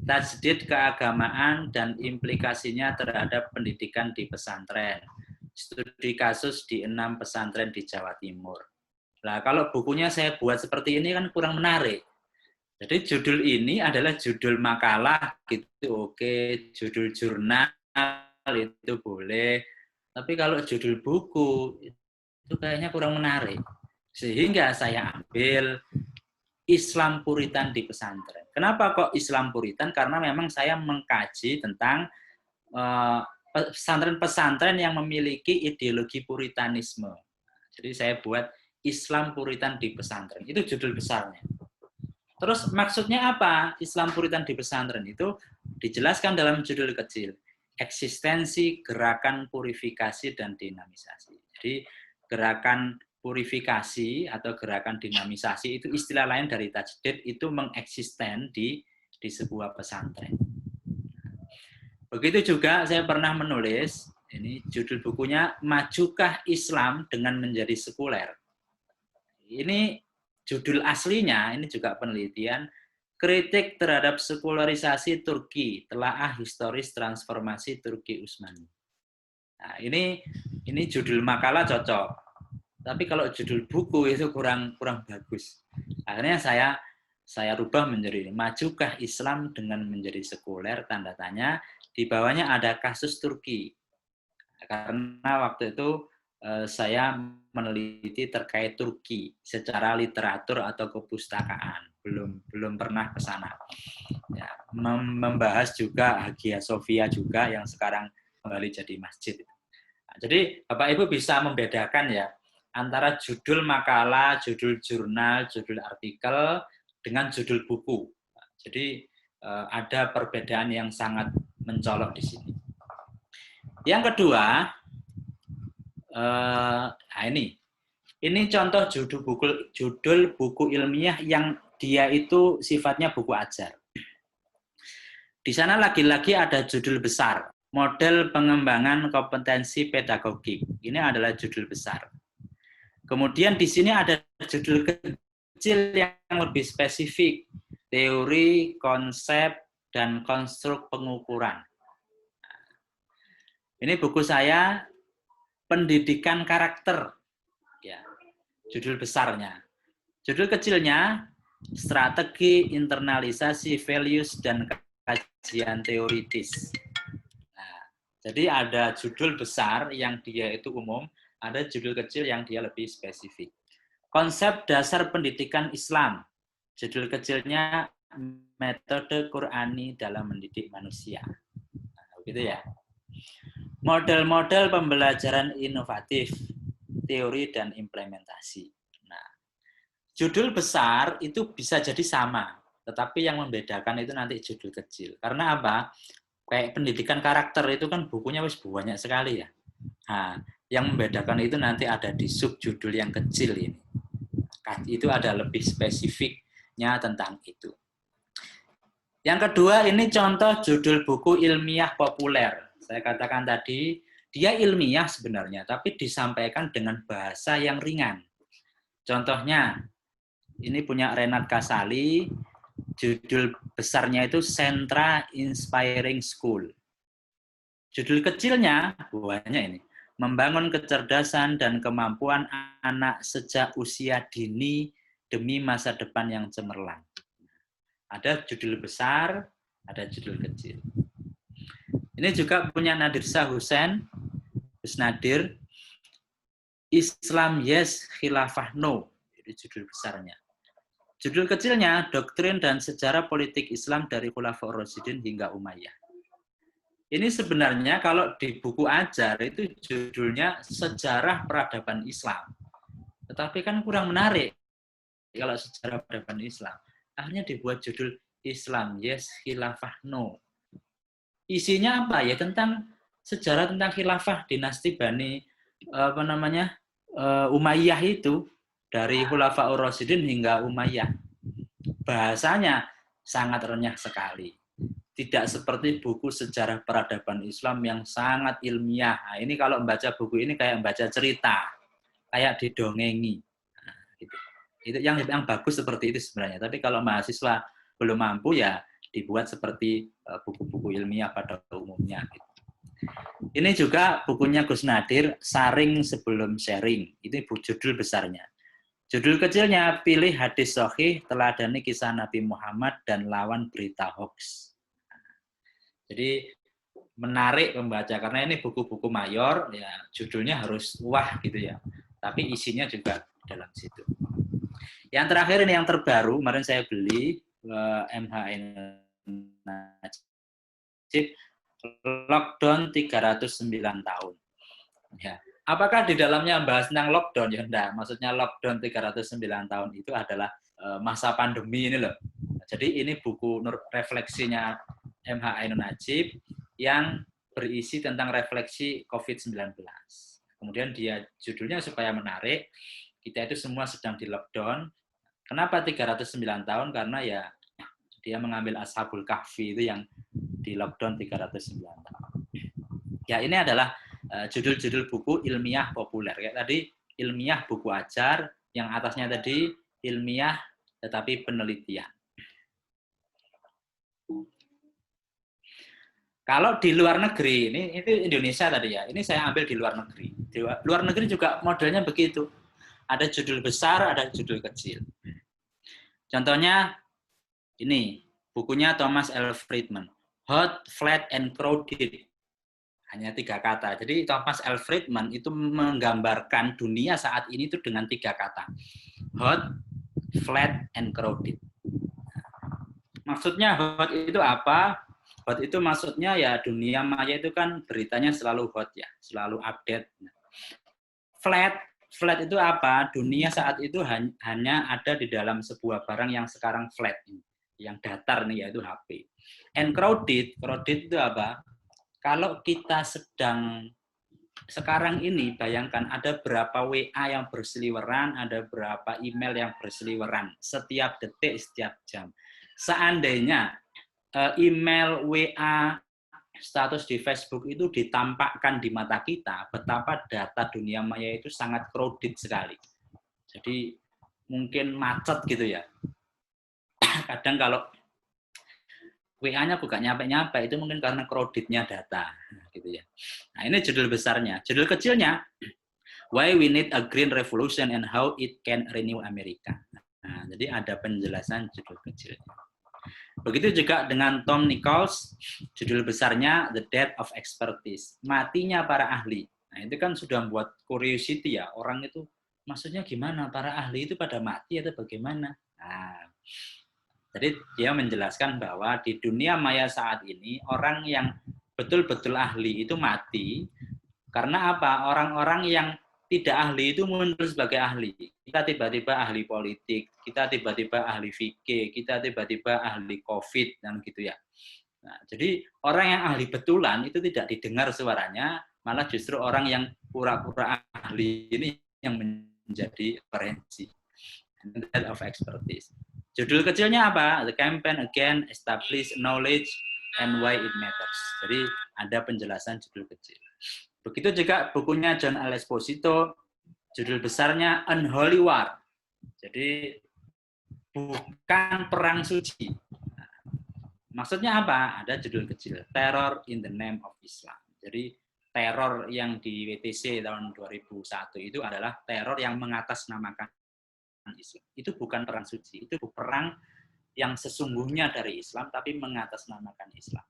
Tajdid keagamaan dan implikasinya terhadap pendidikan di pesantren. Studi kasus di 6 pesantren di Jawa Timur. Nah, kalau bukunya saya buat seperti ini kan kurang menarik. Jadi judul ini adalah judul makalah gitu, oke, judul jurnal itu boleh. Tapi kalau judul buku itu kayaknya kurang menarik. Sehingga saya ambil Islam Puritan di pesantren. Kenapa kok Islam Puritan? Karena memang saya mengkaji tentang pesantren-pesantren yang memiliki ideologi puritanisme. Jadi saya buat Islam Puritan di pesantren. Itu judul besarnya. Terus maksudnya apa? Islam Puritan di pesantren itu dijelaskan dalam judul kecil. Eksistensi gerakan purifikasi dan dinamisasi. Jadi gerakan purifikasi atau gerakan dinamisasi itu istilah lain dari tajdid, itu mengeksisten di sebuah pesantren. Begitu juga saya pernah menulis, ini judul bukunya Majukah Islam dengan Menjadi Sekuler. Ini judul aslinya, ini juga penelitian, Kritik terhadap Sekularisasi Turki, Telaah Historis Transformasi Turki Utsmani. Nah, ini judul makalah cocok. Tapi kalau judul buku itu kurang bagus. Akhirnya saya rubah menjadi Majukah Islam dengan Menjadi Sekuler, tanda tanya, di bawahnya ada kasus Turki. Karena waktu itu saya meneliti terkait Turki secara literatur atau kepustakaan, belum pernah ke sana. Ya, membahas juga Hagia Sophia juga yang sekarang kembali jadi masjid. Nah, jadi Bapak Ibu bisa membedakan ya antara judul makalah, judul jurnal, judul artikel dengan judul buku. Jadi ada perbedaan yang sangat mencolok di sini. Yang kedua, nah ini contoh judul buku ilmiah yang dia itu sifatnya buku ajar. Di sana lagi-lagi ada judul besar, Model Pengembangan Kompetensi Pedagogik. Ini adalah judul besar. Kemudian di sini ada judul kecil yang lebih spesifik, Teori, Konsep, dan Konstruk Pengukuran. Ini buku saya, Pendidikan Karakter, ya, judul besarnya. Judul kecilnya, Strategi Internalisasi Values dan Kajian Teoritis. Nah, jadi ada judul besar yang dia itu umum, ada judul kecil yang dia lebih spesifik. Konsep Dasar Pendidikan Islam, judul kecilnya Metode Qur'ani dalam Mendidik Manusia. Nah, begitu ya. Model-model pembelajaran inovatif, teori dan implementasi. Nah, judul besar itu bisa jadi sama, tetapi yang membedakan itu nanti judul kecil. Karena apa? Kayak pendidikan karakter itu kan bukunya banyak sekali ya. Nah, yang membedakan itu nanti ada di subjudul yang kecil ini. Itu ada lebih spesifiknya tentang itu. Yang kedua, ini contoh judul buku ilmiah populer. Saya katakan tadi, dia ilmiah sebenarnya, tapi disampaikan dengan bahasa yang ringan. Contohnya, ini punya Renat Kasali, judul besarnya itu Sentra Inspiring School. Judul kecilnya, buahnya ini, Membangun Kecerdasan dan Kemampuan Anak Sejak Usia Dini Demi Masa Depan yang Cemerlang. Ada judul besar, ada judul kecil. Ini juga punya Nadir Shah Hussein, Gus Nadir, Islam Yes, Khilafah No. Itu judul besarnya. Judul kecilnya, Doktrin dan Sejarah Politik Islam dari Khulafaur Rasyidin hingga Umayyah. Ini sebenarnya kalau di buku ajar itu judulnya Sejarah Peradaban Islam. Tetapi kan kurang menarik kalau sejarah peradaban Islam. Akhirnya dibuat judul Islam Yes, Khilafah No. Isinya apa ya? Tentang sejarah tentang khilafah dinasti Bani Umayyah itu, dari Khulafaur Rasyidin hingga Umayyah. Bahasanya sangat renyah sekali. Tidak seperti buku sejarah peradaban Islam yang sangat ilmiah. Nah, ini kalau membaca buku ini kayak membaca cerita, kayak didongengi. Nah, gitu. Itu yang bagus seperti itu sebenarnya. Tapi kalau mahasiswa belum mampu ya dibuat seperti buku-buku ilmiah pada umumnya. Gitu. Ini juga bukunya Gus Nadir, Saring Sebelum Sharing. Itu judul besarnya. Judul kecilnya, Pilih Hadis Sahih, Teladani Kisah Nabi Muhammad dan Lawan Berita Hoax. Jadi menarik membaca, karena ini buku-buku mayor, ya judulnya harus wah gitu ya. Tapi isinya juga dalam situ. Yang terakhir ini yang terbaru, kemarin saya beli MHN Najib, Lockdown 309 tahun. Ya. Apakah di dalamnya membahas tentang lockdown? Ya enggak. Maksudnya lockdown 309 tahun itu adalah masa pandemi ini loh. Jadi ini buku refleksinya MH Ainun Najib yang berisi tentang refleksi COVID-19. Kemudian dia judulnya supaya menarik, kita itu semua sedang di lockdown. Kenapa 309 tahun? Karena ya dia mengambil Ashabul Kahfi itu yang di lockdown 309 tahun. Ya ini adalah judul-judul buku ilmiah populer. Kayak tadi ilmiah buku ajar, yang atasnya tadi ilmiah tetapi penelitian. Kalau di luar negeri, ini Indonesia tadi ya, ini saya ambil di luar negeri. Di luar negeri juga modelnya begitu. Ada judul besar, ada judul kecil. Contohnya ini, bukunya Thomas L. Friedman, Hot, Flat, and Crowded. Hanya 3 kata. Jadi Thomas L. Friedman itu menggambarkan dunia saat ini itu dengan 3 kata. Hot, flat, and crowded. Maksudnya hot itu apa? Hot itu maksudnya ya dunia maya itu kan beritanya selalu hot ya, selalu update. Flat itu apa? Dunia saat itu hanya ada di dalam sebuah barang yang sekarang flat, yang datar nih, yaitu HP. And crowded itu apa? Kalau kita sedang sekarang ini, bayangkan ada berapa WA yang berseliweran, ada berapa email yang berseliweran setiap detik, setiap jam. Seandainya email, WA, status di Facebook itu ditampakkan di mata kita, betapa data dunia maya itu sangat crowded sekali. Jadi mungkin macet gitu ya. Kadang kalau WA-nya bukan nyampe-nyampe, itu mungkin karena crowded-nya data, gitu ya. Nah, ini judul besarnya. Judul kecilnya, Why We Need a Green Revolution and How It Can Renew America. Nah, jadi ada penjelasan judul kecilnya. Begitu juga dengan Tom Nichols, judul besarnya The Death of Expertise, matinya para ahli. Nah, itu kan sudah membuat curiosity ya, orang itu maksudnya gimana, para ahli itu pada mati atau bagaimana? Nah, jadi dia menjelaskan bahwa di dunia maya saat ini, orang yang betul-betul ahli itu mati, karena apa? Orang-orang yang tidak ahli itu muncul sebagai ahli. Kita tiba-tiba ahli politik, kita tiba-tiba ahli fikih, kita tiba-tiba ahli COVID, dan gitu ya. Nah, jadi orang yang ahli betulan itu tidak didengar suaranya, malah justru orang yang pura-pura ahli ini yang menjadi referensi. Death of Expertise. Judul kecilnya apa? The Campaign Again Establish Knowledge and Why It Matters. Jadi ada penjelasan judul kecil. Begitu juga bukunya John L. Esposito, judul besarnya Unholy War. Jadi bukan perang suci. Nah, maksudnya apa? Ada judul kecil, Terror in the Name of Islam. Jadi teror yang di WTC tahun 2001 itu adalah teror yang mengatasnamakan Islam. Itu bukan perang suci, itu perang yang sesungguhnya dari Islam tapi mengatasnamakan Islam.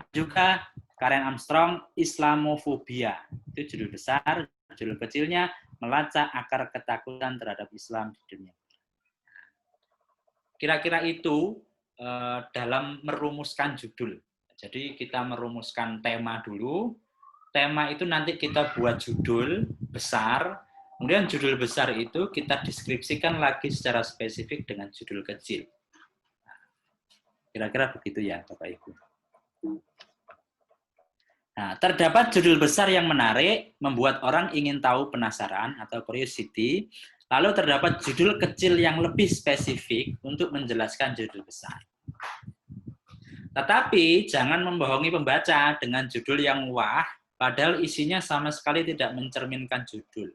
Juga Karen Armstrong, Islamofobia. Itu judul besar, judul kecilnya Melacak Akar Ketakutan Terhadap Islam di Dunia. Kira-kira itu dalam merumuskan judul. Jadi kita merumuskan tema dulu. Tema itu nanti kita buat judul besar. Kemudian judul besar itu kita deskripsikan lagi secara spesifik dengan judul kecil. Kira-kira begitu ya, Bapak Ibu. Nah, terdapat judul besar yang menarik, membuat orang ingin tahu, penasaran atau curiosity. Lalu terdapat judul kecil yang lebih spesifik untuk menjelaskan judul besar. Tetapi jangan membohongi pembaca dengan judul yang wah, padahal isinya sama sekali tidak mencerminkan judul.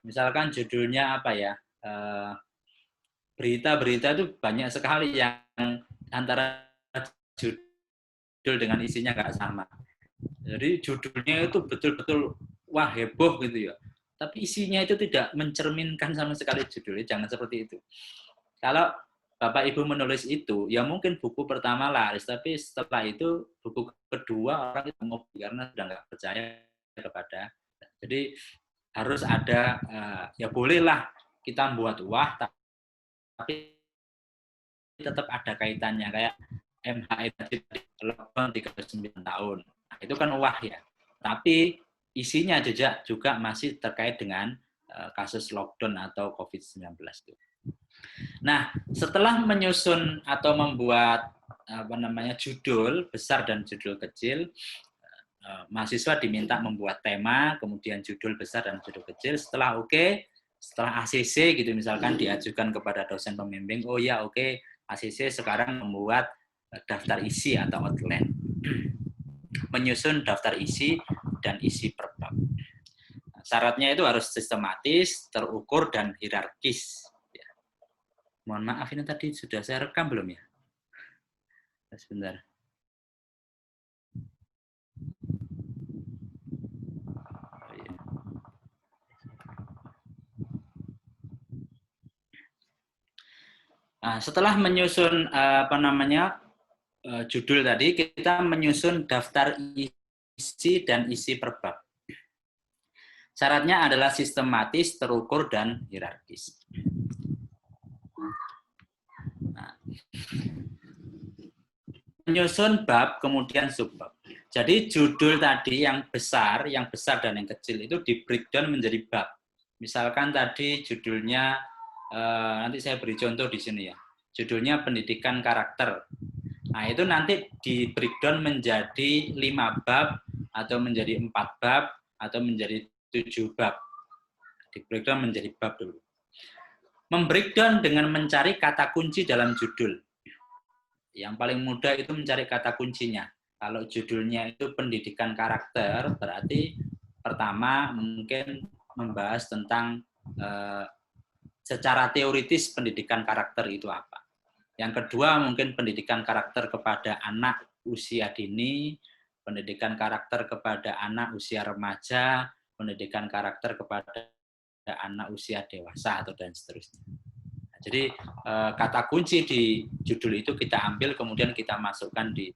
Misalkan judulnya apa ya? Berita-berita itu banyak sekali yang antara judul dengan isinya nggak sama. Jadi judulnya itu betul-betul wah heboh gitu ya. Tapi isinya itu tidak mencerminkan sama sekali judulnya. Jangan seperti itu. Kalau Bapak Ibu menulis itu, ya mungkin buku pertama laris, tapi setelah itu buku kedua orang itu ngopi karena sudah nggak percaya kepada. Jadi harus ada, ya bolehlah kita buat wah, tapi tetap ada kaitannya kayak MHI tadi lockdown 39 tahun. Nah, itu kan wah ya. Tapi isinya juga masih terkait dengan kasus lockdown atau COVID-19 itu. Nah, setelah menyusun atau membuat judul besar dan judul kecil, mahasiswa diminta membuat tema, kemudian judul besar dan judul kecil. Setelah setelah ACC gitu misalkan diajukan kepada dosen pembimbing, oh ya oke, ACC sekarang membuat daftar isi atau outline. Menyusun daftar isi dan isi per bab. Syaratnya itu harus sistematis, terukur, dan hierarkis. Ya. Mohon maaf, ini tadi sudah saya rekam belum ya? Sebentar. Nah, setelah menyusun judul tadi, kita menyusun daftar isi dan isi per bab. Syaratnya adalah sistematis, terukur, dan hierarkis. Nah, menyusun bab, kemudian subbab. Jadi judul tadi yang besar dan yang kecil itu di breakdown menjadi bab. Misalkan tadi judulnya, nanti saya beri contoh di sini ya. Judulnya pendidikan karakter. Nah, itu nanti di breakdown menjadi 5 bab, atau menjadi 4 bab, atau menjadi 7 bab. Di breakdown menjadi bab dulu. Membreakdown dengan mencari kata kunci dalam judul. Yang paling mudah itu mencari kata kuncinya. Kalau judulnya itu pendidikan karakter, berarti pertama mungkin membahas tentang secara teoritis pendidikan karakter itu apa. Yang kedua mungkin pendidikan karakter kepada anak usia dini, pendidikan karakter kepada anak usia remaja, pendidikan karakter kepada anak usia dewasa, atau dan seterusnya. Jadi kata kunci di judul itu kita ambil, kemudian kita masukkan di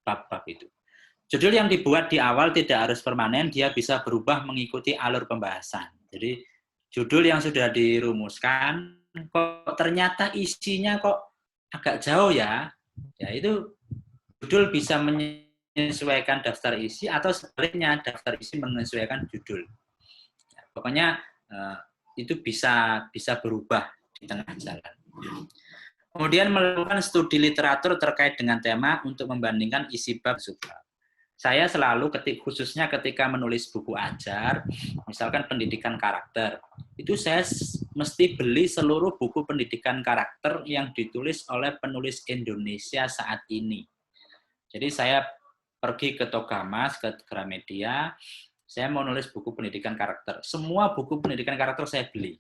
bab-bab itu. Judul yang dibuat di awal tidak harus permanen, dia bisa berubah mengikuti alur pembahasan. Jadi judul yang sudah dirumuskan, kok ternyata isinya kok agak jauh ya, itu judul bisa menyesuaikan daftar isi, atau sebaliknya daftar isi menyesuaikan judul. Pokoknya itu bisa berubah di tengah jalan. Kemudian melakukan studi literatur terkait dengan tema untuk membandingkan isi bab subbab. Saya selalu khususnya ketika menulis buku ajar, misalkan pendidikan karakter, itu saya mesti beli seluruh buku pendidikan karakter yang ditulis oleh penulis Indonesia saat ini. Jadi saya pergi ke Togamas, ke Gramedia, saya mau nulis buku pendidikan karakter. Semua buku pendidikan karakter saya beli.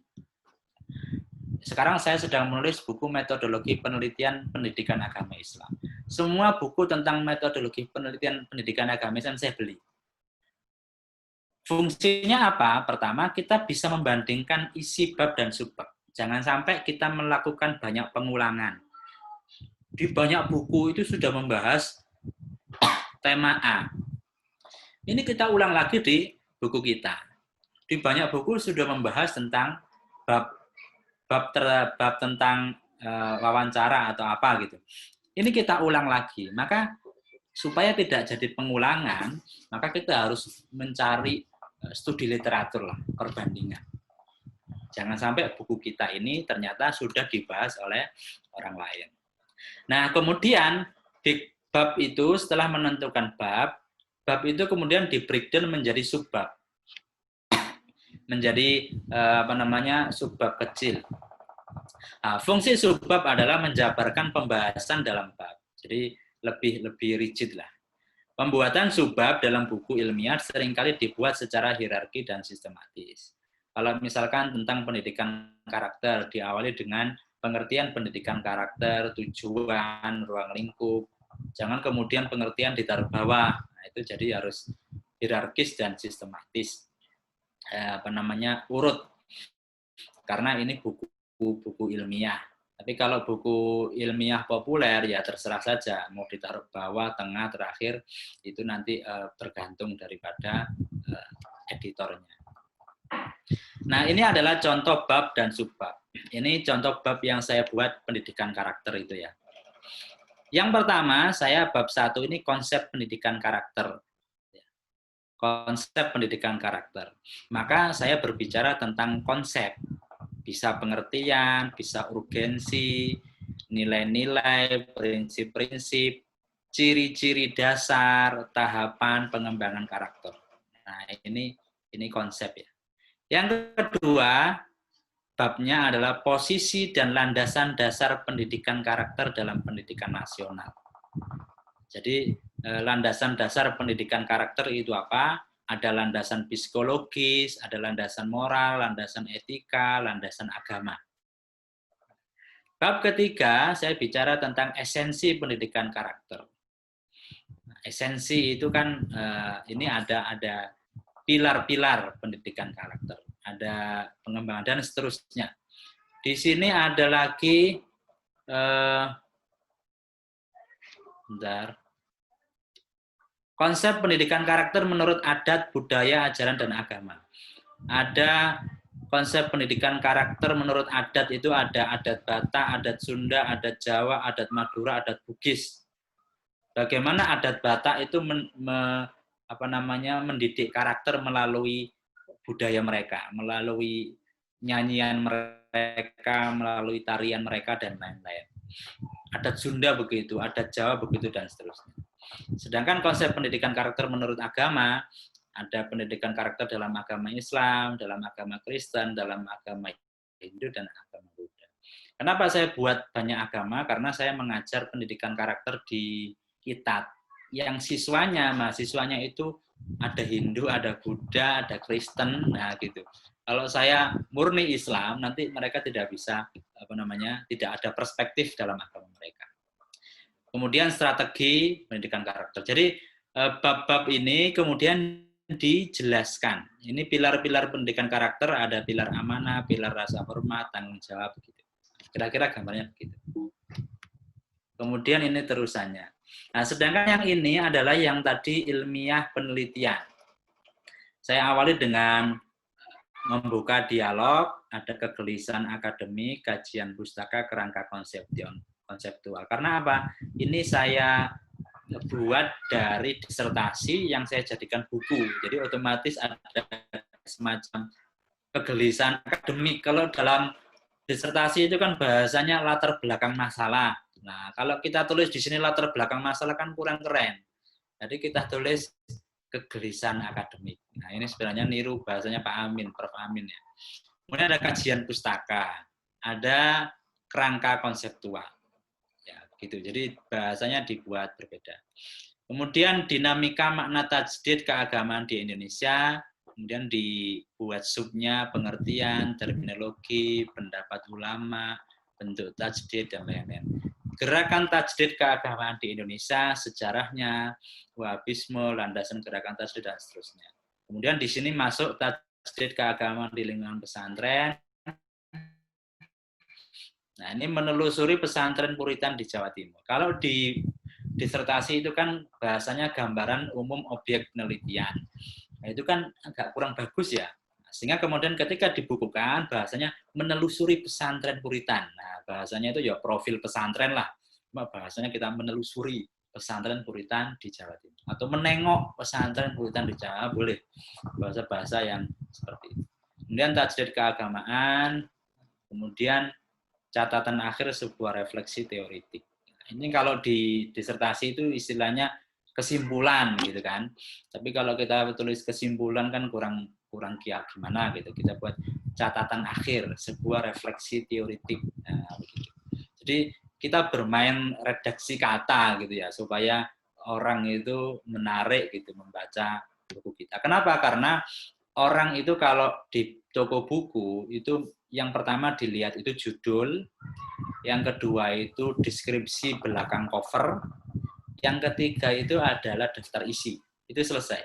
Sekarang saya sedang menulis buku metodologi penelitian pendidikan agama Islam. Semua buku tentang metodologi penelitian pendidikan agama Islam saya beli. Fungsinya apa? Pertama, kita bisa membandingkan isi bab dan subbab. Jangan sampai kita melakukan banyak pengulangan. Di banyak buku itu sudah membahas tema A. Ini kita ulang lagi di buku kita. Di banyak buku sudah membahas tentang bab tentang wawancara atau apa gitu. Ini kita ulang lagi. Maka supaya tidak jadi pengulangan, maka kita harus mencari studi literatur lah, perbandingan. Jangan sampai buku kita ini ternyata sudah dibahas oleh orang lain. Nah, kemudian di bab itu setelah menentukan bab itu kemudian di breakdown menjadi subbab. Menjadi subbab kecil. Nah, fungsi subbab adalah menjabarkan pembahasan dalam bab. Jadi lebih rigid lah. Pembuatan subbab dalam buku ilmiah seringkali dibuat secara hierarki dan sistematis. Kalau misalkan tentang pendidikan karakter, diawali dengan pengertian pendidikan karakter, tujuan, ruang lingkup. Jangan kemudian pengertian ditaruh bawah. Nah, itu jadi harus hierarkis dan sistematis. Urut. Karena ini buku ilmiah. Tapi kalau buku ilmiah populer ya terserah saja, mau ditaruh bawah, tengah, terakhir, itu nanti tergantung daripada editornya. Nah, ini adalah contoh bab dan subbab. Ini contoh bab yang saya buat pendidikan karakter itu ya. Yang pertama, saya bab 1 ini konsep pendidikan karakter. Konsep pendidikan karakter. Maka saya berbicara tentang konsep. Bisa pengertian, bisa urgensi, nilai-nilai, prinsip-prinsip, ciri-ciri dasar, tahapan pengembangan karakter. Nah, ini konsep ya. Yang kedua, babnya adalah posisi dan landasan dasar pendidikan karakter dalam pendidikan nasional. Jadi, landasan dasar pendidikan karakter itu apa? Ada landasan psikologis, ada landasan moral, landasan etika, landasan agama. Bab ketiga, saya bicara tentang esensi pendidikan karakter. Nah, esensi itu kan ini ada pilar-pilar pendidikan karakter, ada pengembangan dan seterusnya. Di sini ada lagi konsep pendidikan karakter menurut adat, budaya, ajaran, dan agama. Ada konsep pendidikan karakter menurut adat itu ada adat Batak, adat Sunda, adat Jawa, adat Madura, adat Bugis. Bagaimana adat Batak itu mendidik karakter melalui budaya mereka, melalui nyanyian mereka, melalui tarian mereka, dan lain-lain. Adat Sunda begitu, adat Jawa begitu, dan seterusnya. Sedangkan konsep pendidikan karakter menurut agama, ada pendidikan karakter dalam agama Islam, dalam agama Kristen, dalam agama Hindu, dan agama Buddha. Kenapa saya buat banyak agama? Karena saya mengajar pendidikan karakter di Kitat. Yang mahasiswanya itu ada Hindu, ada Buddha, ada Kristen, nah gitu. Kalau saya murni Islam, nanti mereka tidak bisa tidak ada perspektif dalam agama mereka. Kemudian strategi pendidikan karakter. Jadi bab-bab ini kemudian dijelaskan. Ini pilar-pilar pendidikan karakter, ada pilar amanah, pilar rasa hormat, tanggung jawab begitu. Kira-kira gambarnya begitu. Kemudian ini terusannya. Nah, sedangkan yang ini adalah yang tadi ilmiah penelitian. Saya awali dengan membuka dialog, ada kegelisahan akademik, kajian pustaka, kerangka konseptual. Karena apa? Ini saya buat dari disertasi yang saya jadikan buku. Jadi otomatis ada semacam kegelisahan akademik. Kalau dalam disertasi itu kan bahasanya latar belakang masalah. Nah, kalau kita tulis di sini latar belakang masalah kan kurang keren. Jadi kita tulis kegelisahan akademik. Nah, ini sebenarnya niru bahasanya Pak Amin, Prof. Amin ya. Kemudian ada kajian pustaka, ada kerangka konseptual. Ya, gitu. Jadi bahasanya dibuat berbeda. Kemudian dinamika makna tajdid keagamaan di Indonesia, kemudian dibuat subnya pengertian, terminologi, pendapat ulama, bentuk tajdid, dan lain-lain. Gerakan tajdid keagamaan di Indonesia, sejarahnya, Wahabisme, landasan gerakan tajdid, dan seterusnya. Kemudian di sini masuk tajdid keagamaan di lingkungan pesantren. Nah, ini menelusuri pesantren Puritan di Jawa Timur. Kalau di disertasi itu kan bahasanya gambaran umum objek penelitian. Nah, itu kan agak kurang bagus ya. Sehingga kemudian ketika dibukukan bahasanya menelusuri pesantren Puritan. Nah, bahasanya itu ya profil pesantren lah. Bahasanya kita menelusuri pesantren Puritan di Jawa Timur. Atau menengok pesantren Puritan di Jawa, boleh. Bahasa-bahasa yang seperti itu. Kemudian tajdid keagamaan, kemudian catatan akhir sebuah refleksi teoritik. Ini kalau di disertasi itu istilahnya kesimpulan gitu kan. Tapi kalau kita tulis kesimpulan kan kurang kiat gimana gitu. Kita buat catatan akhir sebuah refleksi teoritik. Nah, begitu. Jadi kita bermain redaksi kata gitu ya supaya orang itu menarik gitu membaca buku kita. Kenapa? Karena orang itu kalau di toko buku itu yang pertama dilihat itu judul, yang kedua itu deskripsi belakang cover, yang ketiga itu adalah daftar isi. Itu selesai.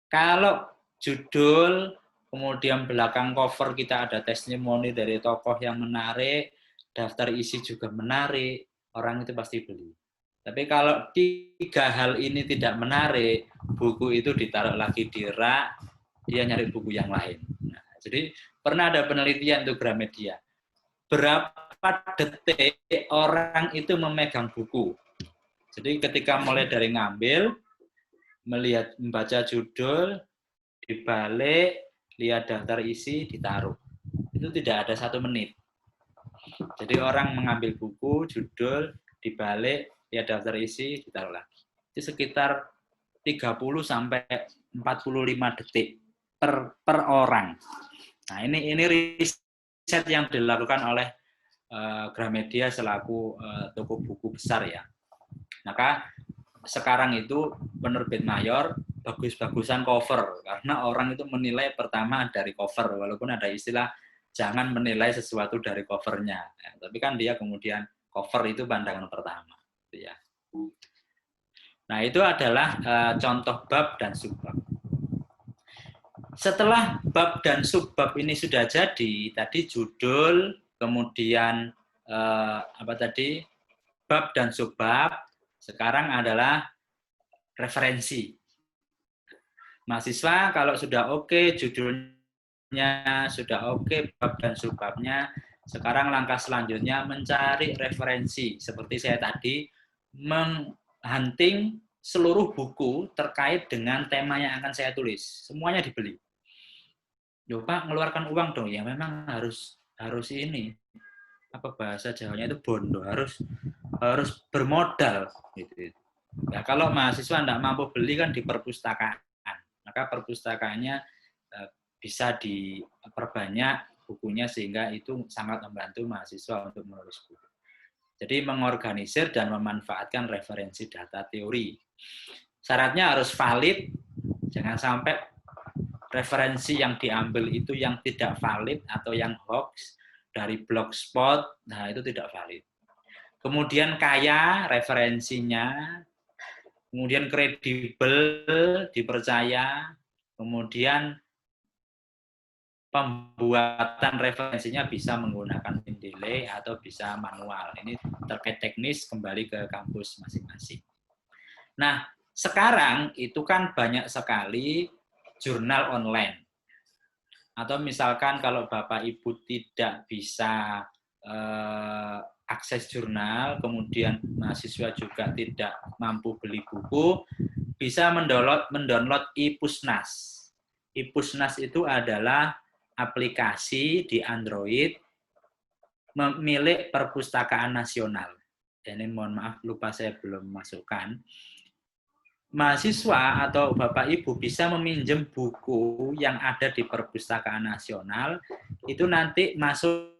Kalau judul, kemudian belakang cover kita ada testimoni dari tokoh yang menarik, daftar isi juga menarik, orang itu pasti beli. Tapi kalau 3 hal ini tidak menarik, buku itu ditaruh lagi di rak, dia nyari buku yang lain. Nah, jadi pernah ada penelitian untuk Gramedia. Berapa detik orang itu memegang buku? Jadi ketika mulai dari ngambil, membaca judul, dibalik, lihat daftar isi, ditaruh. Itu tidak ada 1 menit. Jadi orang mengambil buku, judul, dibalik, lihat daftar isi, ditaruh lagi. Itu sekitar 30 sampai 45 detik per orang. Nah, ini riset yang dilakukan oleh Gramedia selaku toko buku besar ya. Maka sekarang itu penerbit mayor bagus-bagusan cover karena orang itu menilai pertama dari cover, walaupun ada istilah jangan menilai sesuatu dari covernya. Ya, tapi kan dia kemudian cover itu pandangan pertama, gitu ya. Nah, itu adalah contoh bab dan subbab. Setelah bab dan subbab ini sudah jadi, tadi judul, kemudian bab dan subbab, sekarang adalah referensi. Mahasiswa kalau sudah oke, judulnya sudah oke, bab dan subbabnya, sekarang langkah selanjutnya mencari referensi. Seperti saya tadi, hunting seluruh buku terkait dengan tema yang akan saya tulis. Semuanya dibeli. Loh Pak, mengeluarkan uang dong. Ya memang harus ini. Apa bahasa Jawanya itu bondo, harus bermodal gitu. Ya kalau mahasiswa tidak mampu beli kan di perpustakaan. Maka perpustakaannya bisa diperbanyak bukunya sehingga itu sangat membantu mahasiswa untuk menulis buku. Jadi mengorganisir dan memanfaatkan referensi data teori. Syaratnya harus valid, jangan sampai referensi yang diambil itu yang tidak valid atau yang hoax dari blogspot, nah itu tidak valid. Kemudian kaya referensinya, kemudian kredibel, dipercaya, kemudian pembuatan referensinya bisa menggunakan Mendeley atau bisa manual. Ini terkait teknis kembali ke kampus masing-masing. Nah, sekarang itu kan banyak sekali jurnal online. Atau misalkan kalau Bapak Ibu tidak bisa akses jurnal, kemudian mahasiswa juga tidak mampu beli buku, bisa mendownload ePusnas. ePusnas itu adalah aplikasi di Android milik Perpustakaan Nasional. Ini mohon maaf, lupa saya belum masukkan. Mahasiswa atau Bapak Ibu bisa meminjam buku yang ada di Perpustakaan Nasional, itu nanti masuk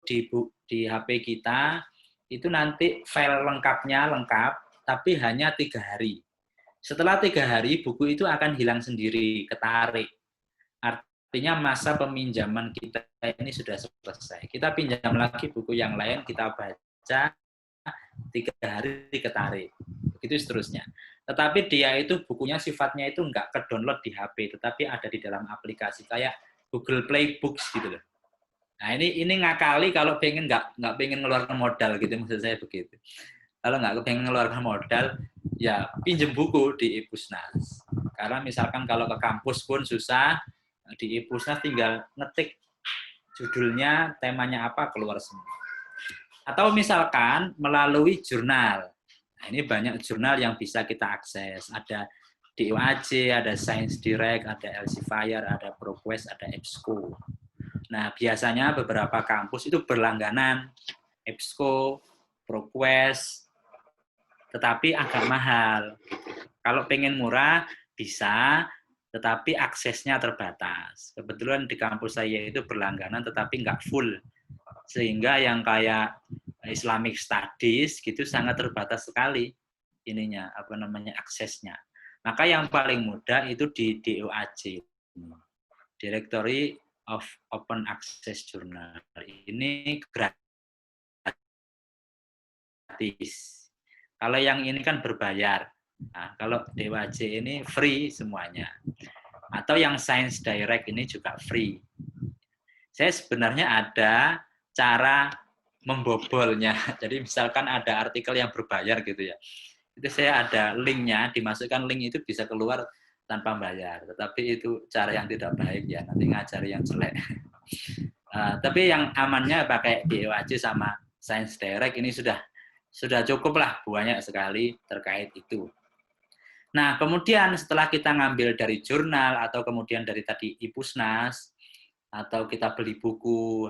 di HP kita, itu nanti file lengkapnya lengkap, tapi hanya 3 hari. Setelah 3 hari, buku itu akan hilang sendiri, ketarik. Artinya masa peminjaman kita ini sudah selesai. Kita pinjam lagi buku yang lain, kita baca, 3 hari ketarik. Begitu seterusnya. Tetapi dia itu bukunya sifatnya itu enggak ke-download di HP, tetapi ada di dalam aplikasi kayak Google Play Books gitu loh. Nah, ini ngakali kalau pengen enggak pengen ngeluarkan modal gitu, maksud saya begitu. Kalau nggak kepengen ngeluarkan modal, ya pinjem buku di Ipusnas. Karena misalkan kalau ke kampus pun susah, di Ipusnas tinggal ngetik judulnya, temanya apa, keluar semua. Atau misalkan melalui jurnal. Nah, ini banyak jurnal yang bisa kita akses. Ada DOAJ, ada Science Direct, ada Elsevier, ada ProQuest, ada EBSCO. Nah, biasanya beberapa kampus itu berlangganan EBSCO, ProQuest, tetapi agak mahal. Kalau pengen murah, bisa, tetapi aksesnya terbatas. Kebetulan di kampus saya itu berlangganan, tetapi nggak full. Sehingga yang kayak Islamic Studies gitu sangat terbatas sekali ininya, aksesnya. Maka yang paling mudah itu di DOAJ, Directory of Open Access Journal. Ini gratis. Kalau yang ini kan berbayar. Nah, kalau DOAJ ini free semuanya. Atau yang Science Direct ini juga free. Saya sebenarnya ada cara membobolnya. Jadi misalkan ada artikel yang berbayar gitu ya. Itu saya ada linknya, dimasukkan link itu bisa keluar tanpa bayar. Tetapi itu cara yang tidak baik ya, nanti ngajari yang jelek. Tapi yang amannya pakai DOAJ sama Science Direct ini sudah cukup lah, banyak sekali terkait itu. Nah, kemudian setelah kita ngambil dari jurnal atau kemudian dari tadi Ipusnas, atau kita beli buku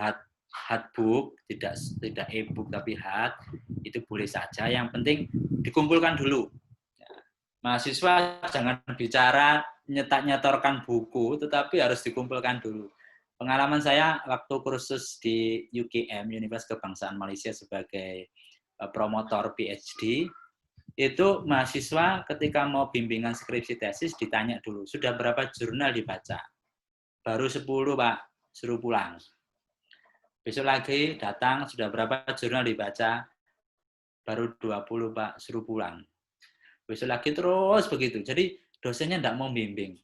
hardbook, tidak e-book tapi hard, itu boleh saja. Yang penting dikumpulkan dulu. Mahasiswa jangan bicara nyetorkan buku, tetapi harus dikumpulkan dulu. Pengalaman saya waktu kursus di UKM, Universitas Kebangsaan Malaysia sebagai promotor PhD, itu mahasiswa ketika mau bimbingan skripsi tesis ditanya dulu, sudah berapa jurnal dibaca? Baru 10, Pak, suruh pulang. Besok lagi datang, sudah berapa jurnal dibaca? Baru 20, Pak, suruh pulang. Besok lagi terus begitu. Jadi dosennya tidak mau bimbing.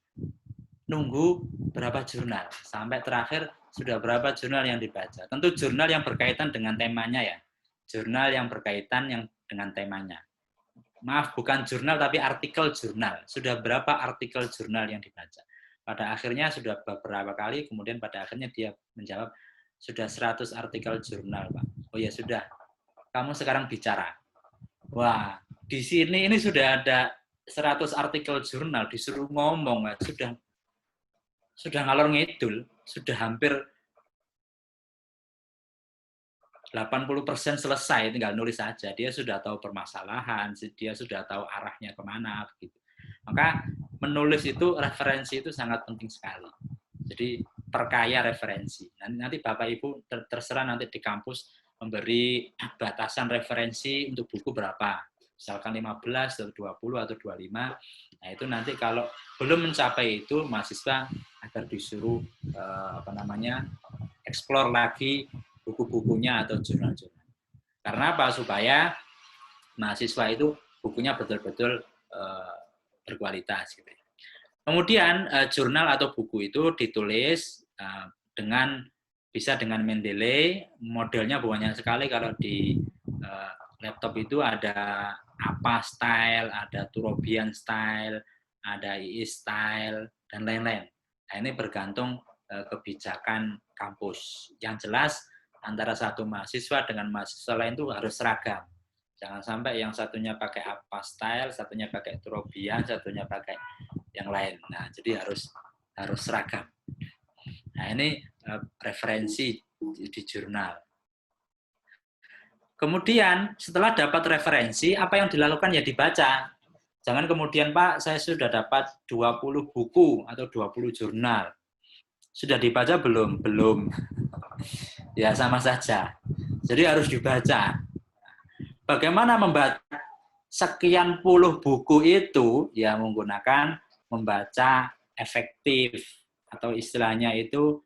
Nunggu berapa jurnal. Sampai terakhir sudah berapa jurnal yang dibaca. Tentu jurnal yang berkaitan dengan temanya ya. Jurnal yang berkaitan dengan temanya. Maaf, bukan jurnal tapi artikel jurnal. Sudah berapa artikel jurnal yang dibaca. Pada akhirnya sudah beberapa kali, kemudian pada akhirnya dia menjawab, sudah 100 artikel jurnal, Pak. Oh ya sudah, kamu sekarang bicara. Wah, di sini ini sudah ada 100 artikel jurnal, disuruh ngomong, sudah ngalor ngidul, sudah hampir 80% selesai, tinggal nulis saja. Dia sudah tahu permasalahan, dia sudah tahu arahnya kemana, begitu. Maka menulis itu, referensi itu sangat penting sekali. Jadi perkaya referensi. Nanti Bapak Ibu terserah nanti di kampus memberi batasan referensi untuk buku berapa. Misalkan 15 atau 20 atau 25. Nah, itu nanti kalau belum mencapai itu mahasiswa agar disuruh explore lagi buku-bukunya atau jurnal-jurnal. Karena apa? Supaya mahasiswa itu bukunya betul-betul berkualitas. Gitu. Kemudian jurnal atau buku itu ditulis bisa dengan Mendeley, modelnya banyak sekali. Kalau di laptop itu ada APA style, ada Turobian style, ada II style, dan lain-lain. Nah, ini bergantung kebijakan kampus. Yang jelas antara satu mahasiswa dengan mahasiswa lain itu harus seragam. Jangan sampai yang satunya pakai APA style, satunya pakai Turobian, satunya pakai yang lain. Nah, jadi harus seragam. Nah, ini referensi di jurnal. Kemudian setelah dapat referensi, apa yang dilakukan ya dibaca. Jangan kemudian, Pak, saya sudah dapat 20 buku atau 20 jurnal. Sudah dibaca belum? Belum. Ya sama saja. Jadi harus dibaca. Bagaimana membaca sekian puluh buku itu? Ya menggunakan membaca efektif atau istilahnya itu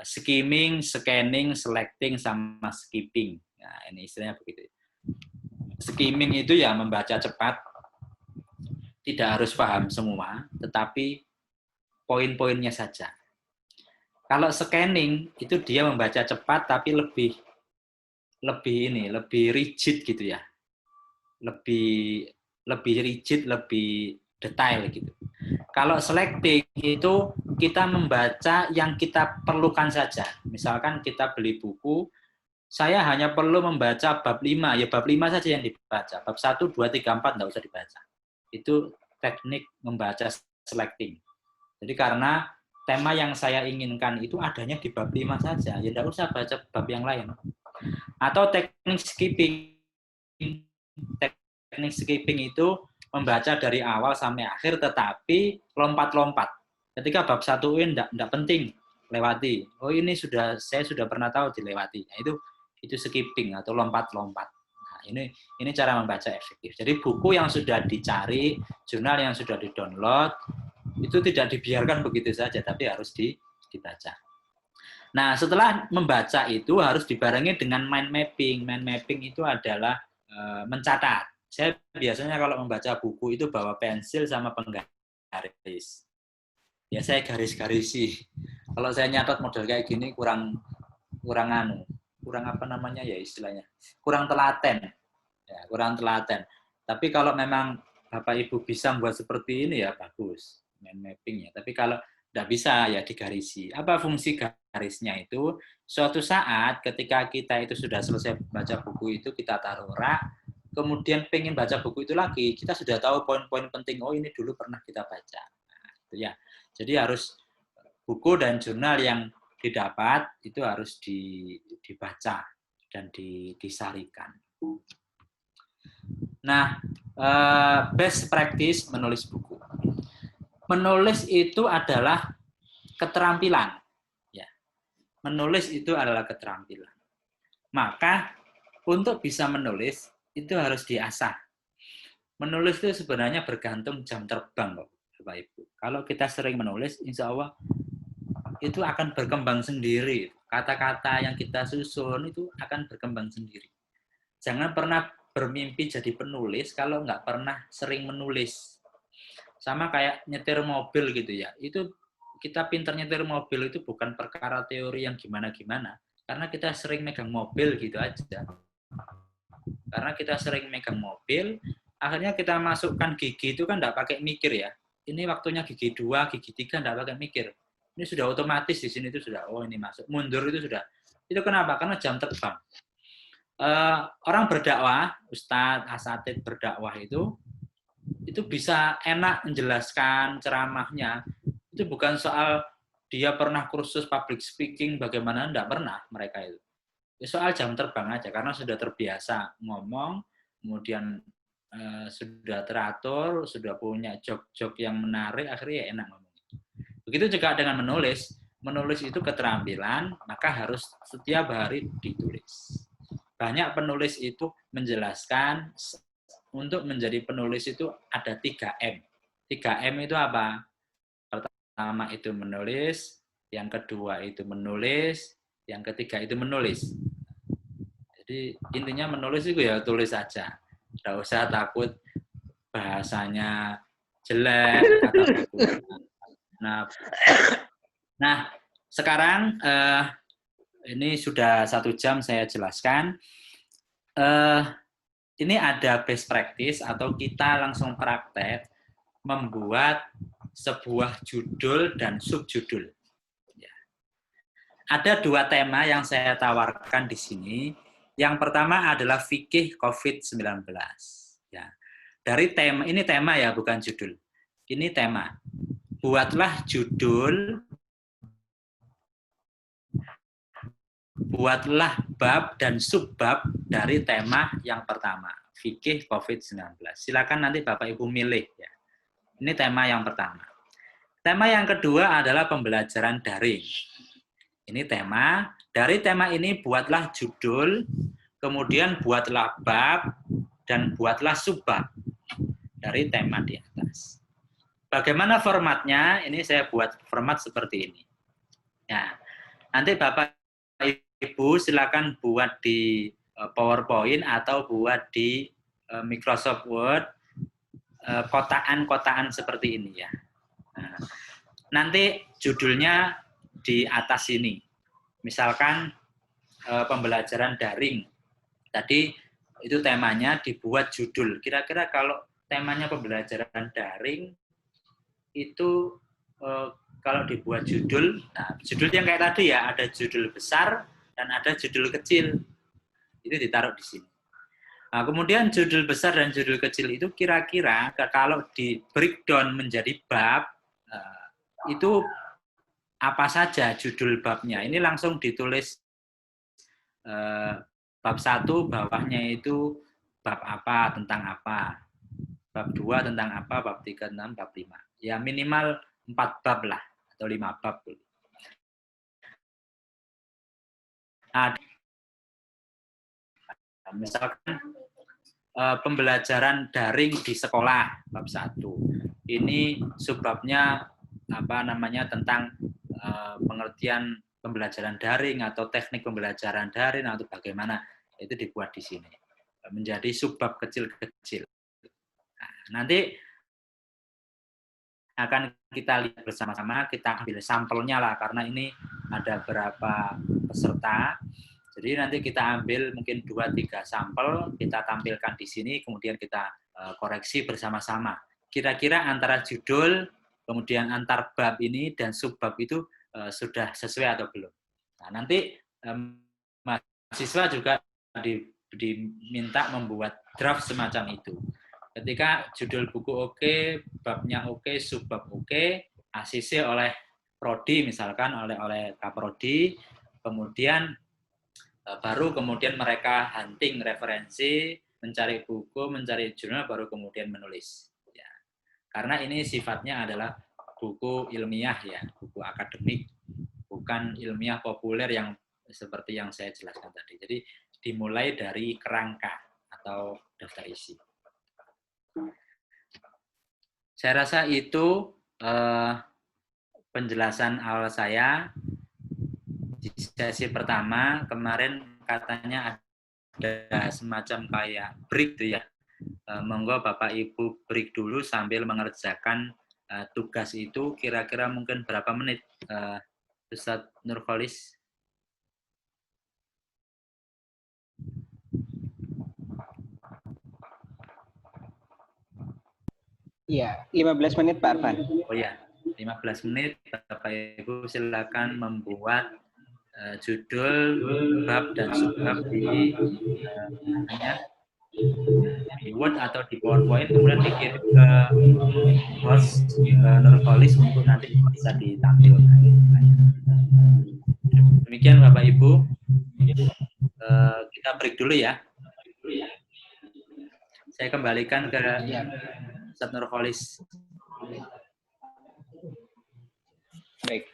skimming, scanning, selecting, sama skipping. Nah, ini istilahnya begitu. Skimming itu ya membaca cepat, tidak harus paham semua, tetapi poin-poinnya saja. Kalau scanning itu dia membaca cepat tapi lebih rigid gitu ya. lebih rigid, lebih detail gitu. Kalau selecting itu kita membaca yang kita perlukan saja. Misalkan kita beli buku, saya hanya perlu membaca bab 5, ya bab 5 saja yang dibaca. Bab 1, 2, 3, 4 enggak usah dibaca. Itu teknik membaca selecting. Jadi karena tema yang saya inginkan itu adanya di bab 5 saja, ya enggak usah baca bab yang lain. Atau teknik skipping. Teknik skipping itu membaca dari awal sampai akhir tetapi lompat-lompat. Ketika bab 1 ini enggak penting, lewati. Oh ini saya sudah pernah tahu dilewati. Nah, itu skipping atau lompat-lompat. Nah, ini cara membaca efektif. Jadi buku yang sudah dicari, jurnal yang sudah di-download itu tidak dibiarkan begitu saja tapi harus dibaca. Nah, setelah membaca itu harus dibarengi dengan mind mapping. Mind mapping itu adalah mencatat. Saya biasanya kalau membaca buku itu bawa pensil sama penggaris. Ya saya garis-garisi. Kalau saya nyatat model kayak gini kurang apa namanya ya istilahnya, kurang telaten. Ya, kurang telaten. Tapi kalau memang Bapak Ibu bisa membuat seperti ini ya bagus, mind mapping ya. Tapi kalau tidak bisa ya digarisi. Apa fungsi garisnya itu? Suatu saat ketika kita itu sudah selesai baca buku itu, kita taruh rak, kemudian pengen baca buku itu lagi, kita sudah tahu poin-poin penting. Oh ini dulu pernah kita baca. Nah, itu ya. Jadi harus buku dan jurnal yang didapat itu harus dibaca dan disarikan. Nah, best practice menulis buku. Menulis itu adalah keterampilan. Ya. Menulis itu adalah keterampilan. Maka untuk bisa menulis itu harus diasah. Menulis itu sebenarnya bergantung jam terbang, Bapak Ibu. Kalau kita sering menulis, insya Allah itu akan berkembang sendiri. Kata-kata yang kita susun itu akan berkembang sendiri. Jangan pernah bermimpi jadi penulis kalau nggak pernah sering menulis. Sama kayak nyetir mobil gitu ya. Itu kita pintar nyetir mobil itu bukan perkara teori yang gimana-gimana. Karena kita sering megang mobil gitu aja. Karena kita sering megang mobil, akhirnya kita masukkan gigi itu kan nggak pakai mikir ya. Ini waktunya gigi 2, gigi 3 nggak pakai mikir. Ini sudah otomatis di sini itu sudah, oh ini masuk. Mundur itu sudah. Itu kenapa? Karena jam terbang. Orang berdakwah, Ustadz, asatidz berdakwah itu bisa enak menjelaskan ceramahnya. Itu bukan soal dia pernah kursus public speaking, bagaimana, enggak pernah mereka itu. Soal jam terbang aja, karena sudah terbiasa ngomong, kemudian sudah teratur, sudah punya jok-jok yang menarik, akhirnya ya enak ngomong. Begitu juga dengan menulis. Menulis itu keterampilan, maka harus setiap hari ditulis. Banyak penulis itu menjelaskan untuk menjadi penulis itu ada 3M. 3M itu apa? Pertama itu menulis, yang kedua itu menulis, yang ketiga itu menulis. Jadi intinya menulis itu ya tulis saja. Tidak usah takut bahasanya jelek, kata Nah, sekarang ini sudah 1 jam saya jelaskan. Ini ada best practice atau kita langsung praktek membuat sebuah judul dan subjudul. Ya. Ada 2 tema yang saya tawarkan di sini. Yang pertama adalah fikih COVID-19. Ya. Dari tema, ini tema ya, bukan judul. Ini tema. Buatlah judul, buatlah bab dan subbab dari tema yang pertama, fikih COVID-19. Silakan nanti Bapak Ibu milih ya. Ini tema yang pertama. Tema yang kedua adalah pembelajaran daring. Ini tema. Dari tema ini buatlah judul, kemudian buatlah bab dan buatlah subbab dari tema di atas. Bagaimana formatnya? Ini saya buat format seperti ini. Ya, nanti Bapak Ibu silakan buat di PowerPoint atau buat di Microsoft Word kotaan-kotaan seperti ini ya. Nah, nanti judulnya di atas ini. Misalkan pembelajaran daring. Tadi itu temanya dibuat judul. Kira-kira kalau temanya pembelajaran daring itu kalau dibuat judul, nah judul yang kayak tadi ya, ada judul besar dan ada judul kecil. Itu ditaruh di sini. Nah, kemudian judul besar dan judul kecil itu kira-kira kalau di breakdown menjadi bab, itu apa saja judul babnya. Ini langsung ditulis bab 1 bawahnya itu bab apa, tentang apa. Bab 2 tentang apa, bab 3 tentang bab 5. Ya minimal 4 bab lah, atau 5 bab. Nah, misalkan pembelajaran daring di sekolah bab 1. Ini subbabnya apa namanya tentang pengertian pembelajaran daring atau teknik pembelajaran daring atau bagaimana, itu dibuat di sini menjadi subbab kecil-kecil. Nah, nanti akan kita lihat bersama-sama, kita ambil sampelnya lah karena ini ada berapa peserta. Jadi nanti kita ambil mungkin 2-3 sampel, kita tampilkan di sini, kemudian kita koreksi bersama-sama. Kira-kira antara judul, kemudian antar bab ini dan subbab itu sudah sesuai atau belum. Nah, nanti mahasiswa juga diminta membuat draft semacam itu. Ketika judul buku oke, babnya oke, subbab oke, ACC oleh Prodi misalkan, oleh Kaprodi, kemudian baru kemudian mereka hunting referensi, mencari buku, mencari jurnal, baru kemudian menulis. Ya. Karena ini sifatnya adalah buku ilmiah ya, buku akademik, bukan ilmiah populer yang seperti yang saya jelaskan tadi. Jadi dimulai dari kerangka atau daftar isi. Saya rasa itu penjelasan awal saya. Di sesi pertama kemarin katanya ada semacam kayak break ya. Monggo Bapak Ibu break dulu sambil mengerjakan tugas itu, kira-kira mungkin berapa menit, Ustadz Nurholis? Iya, 15 menit Pak Arfan. Oh ya, 15 menit Bapak Ibu silakan membuat judul, bab dan subbab di Word atau di PowerPoint, kemudian dikirim ke host Nurholis untuk nanti bisa ditampilkan. Demikian Bapak Ibu, kita break dulu ya. Saya kembalikan ke Ustadz Nurholis. Baik.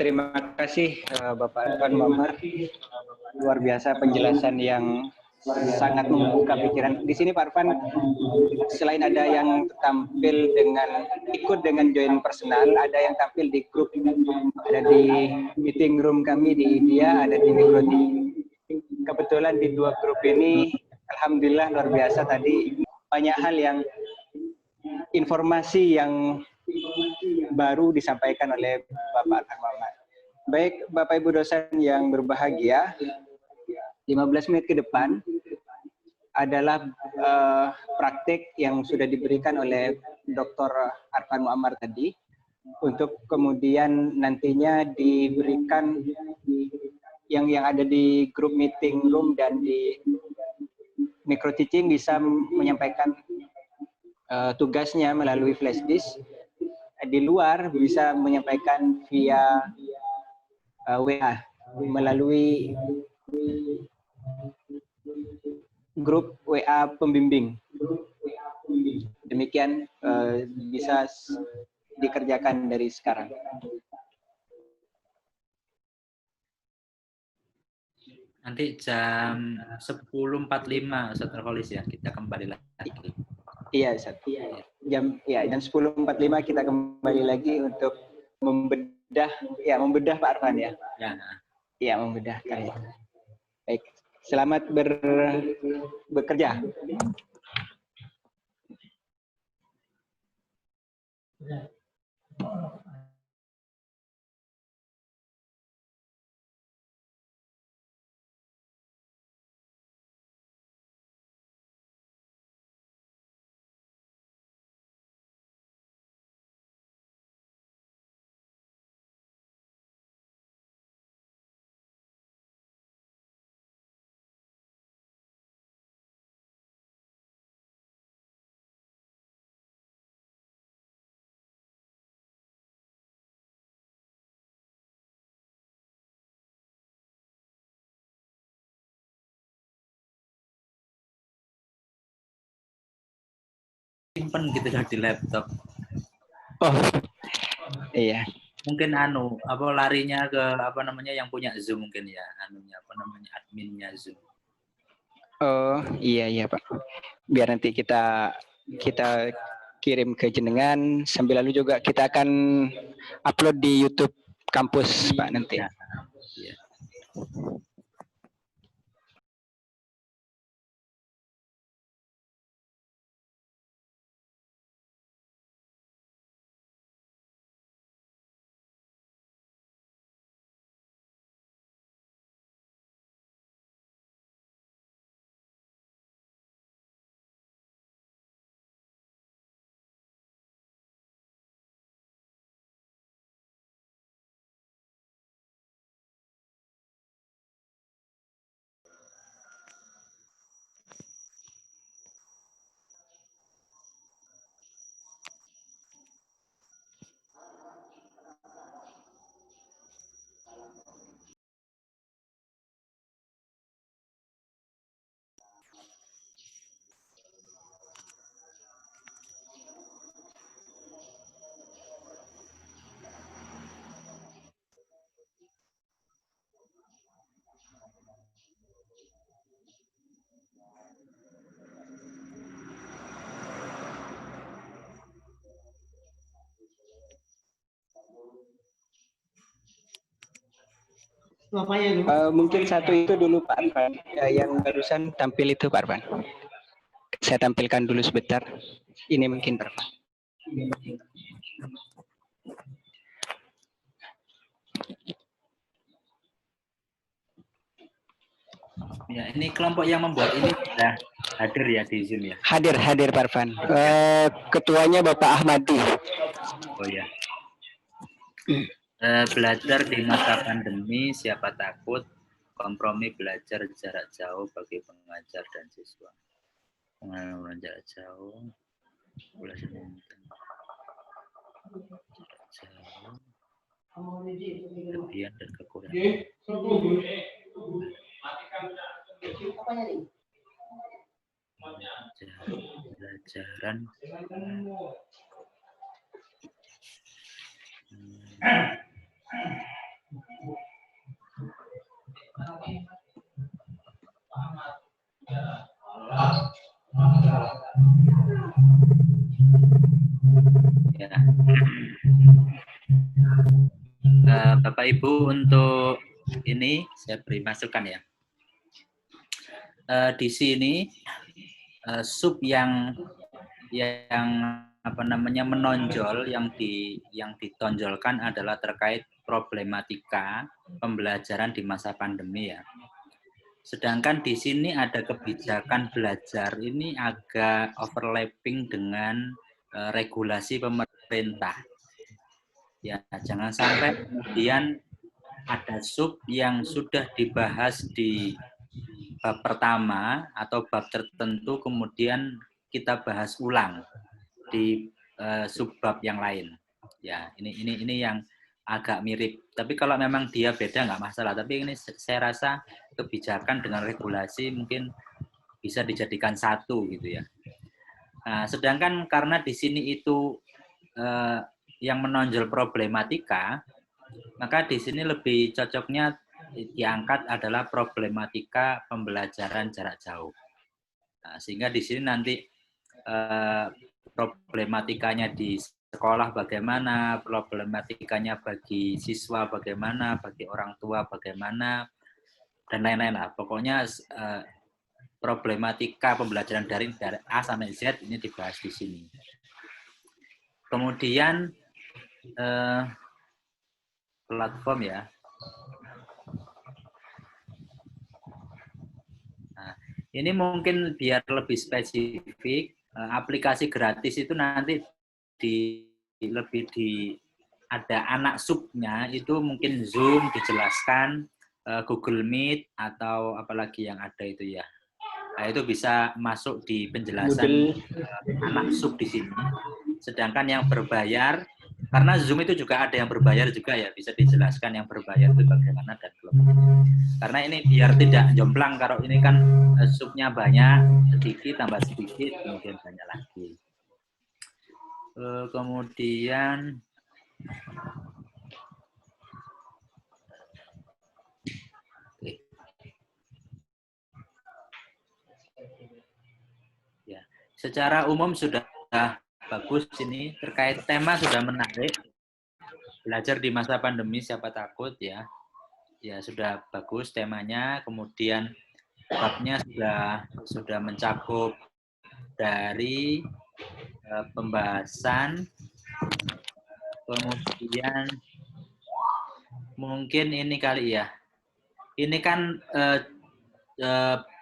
Terima kasih Bapak Arfan Muhammad. Luar biasa penjelasan yang sangat membuka pikiran. Di sini Pak Arfan, selain ada yang tampil dengan ikut dengan join personal, ada yang tampil di grup, ada di meeting room kami di India, ada di Mikroti. Kebetulan di 2 grup ini, alhamdulillah luar biasa tadi banyak hal yang informasi yang baru disampaikan oleh Bapak Arfan Muhammad. Baik Bapak Ibu dosen yang berbahagia, 15 menit ke depan adalah praktik yang sudah diberikan oleh Dr. Arfan Muhammad tadi, untuk kemudian nantinya diberikan yang ada di grup meeting room dan di micro teaching bisa menyampaikan tugasnya melalui flash disk. Di luar bisa menyampaikan via WA melalui grup WA pembimbing. Demikian bisa dikerjakan dari sekarang. Nanti jam 10.45 Ustadz Nurholis ya, kita kembali lagi. Iya, jam 10.45 kita kembali lagi untuk membedah Pak Arfan ya. Iya, membedah karya. Baik, selamat bekerja. nyimpen gitu loh di laptop. Oh, iya. Mungkin apa larinya ke apa namanya yang punya Zoom mungkin ya, apa namanya adminnya Zoom. Oh, iya Pak. Biar nanti kita kirim ke jenengan, sambil lalu juga kita akan upload di YouTube kampus Pak nanti. Ya, iya. Mungkin satu itu dulu Pak Arfan, yang barusan tampil itu Pak Arfan. Saya tampilkan dulu sebentar. Ini mungkin Pak Arfan. Ya, ini kelompok yang membuat ini sudah hadir ya di Zoom ya. Hadir Pak Arfan. Ketuanya Bapak Ahmadi. Oh ya. Belajar di masa pandemi, siapa takut, kompromi belajar jarak jauh bagi pengajar dan siswa. Pengalaman jarak jauh, belajar kelebihan dan kekurangan. Pelajaran. Ya. Bapak Ibu, untuk ini saya beri masukan ya. Di sini sub yang apa namanya menonjol, yang ditonjolkan adalah terkait problematika pembelajaran di masa pandemi ya. Sedangkan di sini ada kebijakan belajar, ini agak overlapping dengan regulasi pemerintah. Ya, jangan sampai kemudian ada sub yang sudah dibahas di bab pertama atau bab tertentu kemudian kita bahas ulang di subbab yang lain. Ya, ini yang agak mirip. Tapi kalau memang dia beda nggak masalah. Tapi ini saya rasa kebijakan dengan regulasi mungkin bisa dijadikan satu gitu ya. Nah, sedangkan karena di sini itu yang menonjol problematika, maka di sini lebih cocoknya diangkat adalah problematika pembelajaran jarak jauh. Nah, sehingga di sini nanti problematikanya di sekolah bagaimana, problematikanya bagi siswa bagaimana, bagi orang tua bagaimana, dan lain-lain lah. Pokoknya problematika pembelajaran daring dari A sampai Z ini dibahas di sini. Kemudian platform ya. Nah, ini mungkin biar lebih spesifik, aplikasi gratis itu nanti ada anak subnya itu mungkin Zoom dijelaskan, Google Meet atau apalagi yang ada itu ya. Nah, itu bisa masuk di penjelasan anak sub di sini. Sedangkan yang berbayar, karena Zoom itu juga ada yang berbayar juga ya, bisa dijelaskan yang berbayar itu bagaimana dan belum. Karena ini biar tidak jomplang, kalau ini kan subnya banyak, sedikit tambah sedikit, kemudian banyak lagi. Kemudian ya, secara umum sudah bagus ini, terkait tema sudah menarik. Belajar di masa pandemi siapa takut ya. Ya sudah bagus temanya, kemudian babnya sudah mencakup dari pembahasan, kemudian mungkin ini kali ya. Ini kan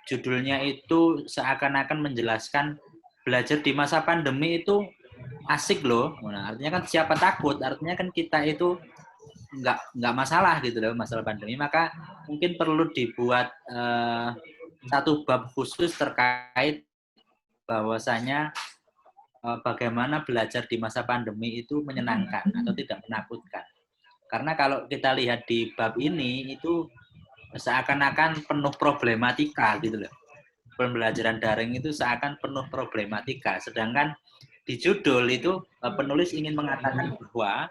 judulnya itu seakan-akan menjelaskan belajar di masa pandemi itu asik loh. Nah, artinya kan siapa takut, artinya kan kita itu nggak masalah gitu loh masalah pandemi. Maka mungkin perlu dibuat satu bab khusus terkait bahwasanya bagaimana belajar di masa pandemi itu menyenangkan atau tidak menakutkan. Karena kalau kita lihat di bab ini itu seakan-akan penuh problematika gitu loh. Pembelajaran daring itu seakan penuh problematika. Sedangkan di judul itu penulis ingin mengatakan bahwa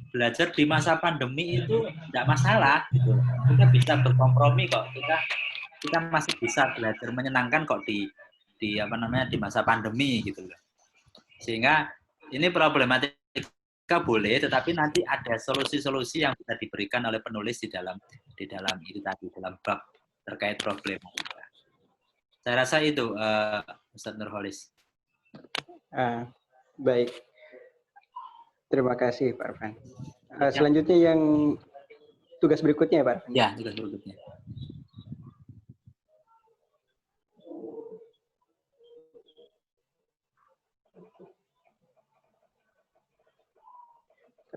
belajar di masa pandemi itu tidak masalah. Gitu. Kita bisa berkompromi kok. Kita masih bisa belajar menyenangkan kok di masa pandemi gitu loh. Sehingga ini problematika boleh, tetapi nanti ada solusi-solusi yang bisa diberikan oleh penulis di dalam itu tadi, dalam bab terkait problematika. Saya rasa itu, Ustadz Nurholis. Baik. Terima kasih, Pak Arfan. Selanjutnya yang tugas berikutnya, Pak Arfan. Ya, tugas berikutnya.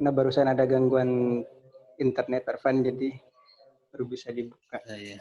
Karena barusan ada gangguan internet, Pak Arfan, jadi baru bisa dibuka. Iya.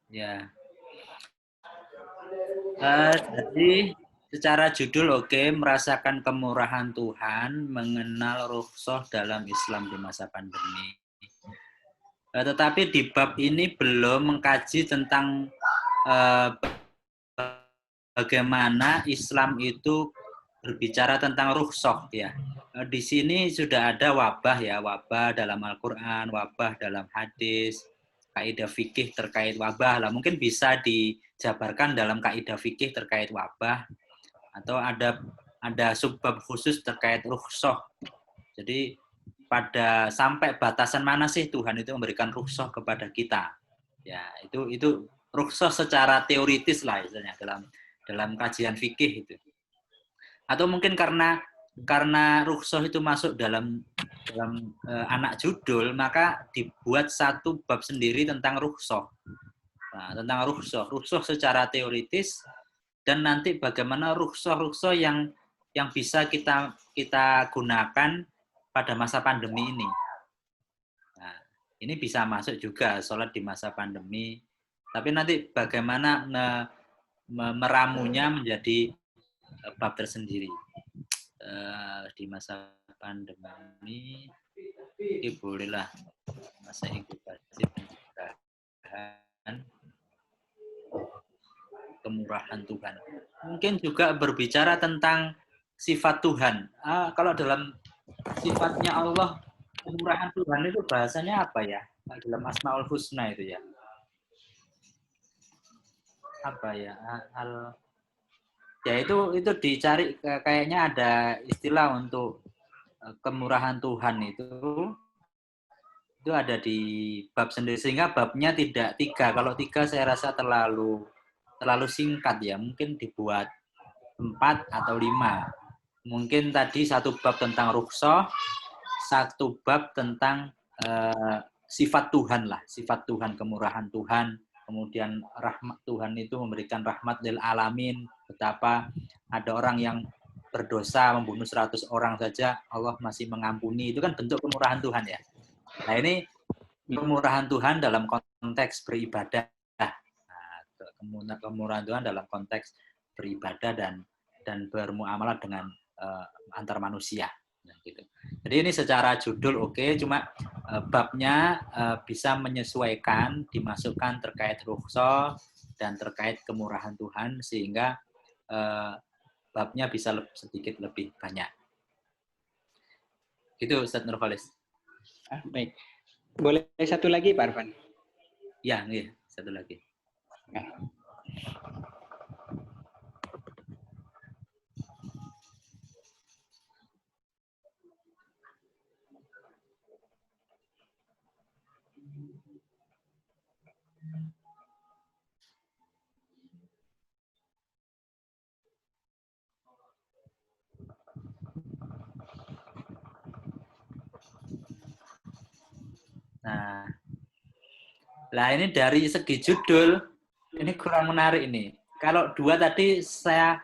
Ya. Jadi secara judul oke, merasakan kemurahan Tuhan, mengenal rukhsah dalam Islam di masa pandemi. Tetapi di bab ini belum mengkaji tentang bagaimana Islam itu berbicara tentang rukhsah ya. Di sini sudah ada wabah ya, wabah dalam Al-Qur'an, wabah dalam hadis, kaidah fikih terkait wabah lah, mungkin bisa dijabarkan dalam kaidah fikih terkait wabah, atau ada subbab khusus terkait rukhsah. Jadi pada sampai batasan mana sih Tuhan itu memberikan rukhsah kepada kita? Ya, itu rukhsah secara teoritis lah istilahnya dalam kajian fikih itu. Atau mungkin karena rukhsah itu masuk dalam anak judul, maka dibuat satu bab sendiri tentang rukhsah. Nah, tentang rukhsah secara teoritis, dan nanti bagaimana rukhsah yang bisa kita gunakan pada masa pandemi ini. Nah, ini bisa masuk juga sholat di masa pandemi. Tapi nanti bagaimana meramunya menjadi bab tersendiri. Di masa pandemi ini bolehlah masa inkubasi pencegahan kemurahan Tuhan. Mungkin juga berbicara tentang sifat Tuhan. Kalau dalam sifatnya Allah, kemurahan Tuhan itu bahasanya apa ya? Dalam Asmaul Husna itu ya. Apa ya? Ya itu dicari, kayaknya ada istilah untuk kemurahan Tuhan itu ada di bab sendiri, sehingga babnya tidak 3. Kalau 3 saya rasa terlalu singkat ya, mungkin dibuat 4 atau 5. Mungkin tadi satu bab tentang rukhsah, satu bab tentang sifat Tuhan lah, sifat Tuhan, kemurahan Tuhan. Kemudian rahmat Tuhan itu memberikan rahmat lil alamin, betapa ada orang yang berdosa membunuh 100 orang saja Allah masih mengampuni, itu kan bentuk kemurahan Tuhan ya. Nah ini kemurahan Tuhan dalam konteks beribadah. Nah, kemurahan Tuhan dalam konteks beribadah dan bermuamalah dengan antar manusia. Nah, gitu. Jadi ini secara judul oke, cuma babnya bisa menyesuaikan, dimasukkan terkait rukhsah dan terkait kemurahan Tuhan sehingga babnya bisa sedikit lebih banyak. Gitu Ustaz Nurholis. Baik. Boleh satu lagi Pak Arfan? Ya, iya, satu lagi. Ya. Nah, ini dari segi judul ini kurang menarik ini. Kalau dua tadi saya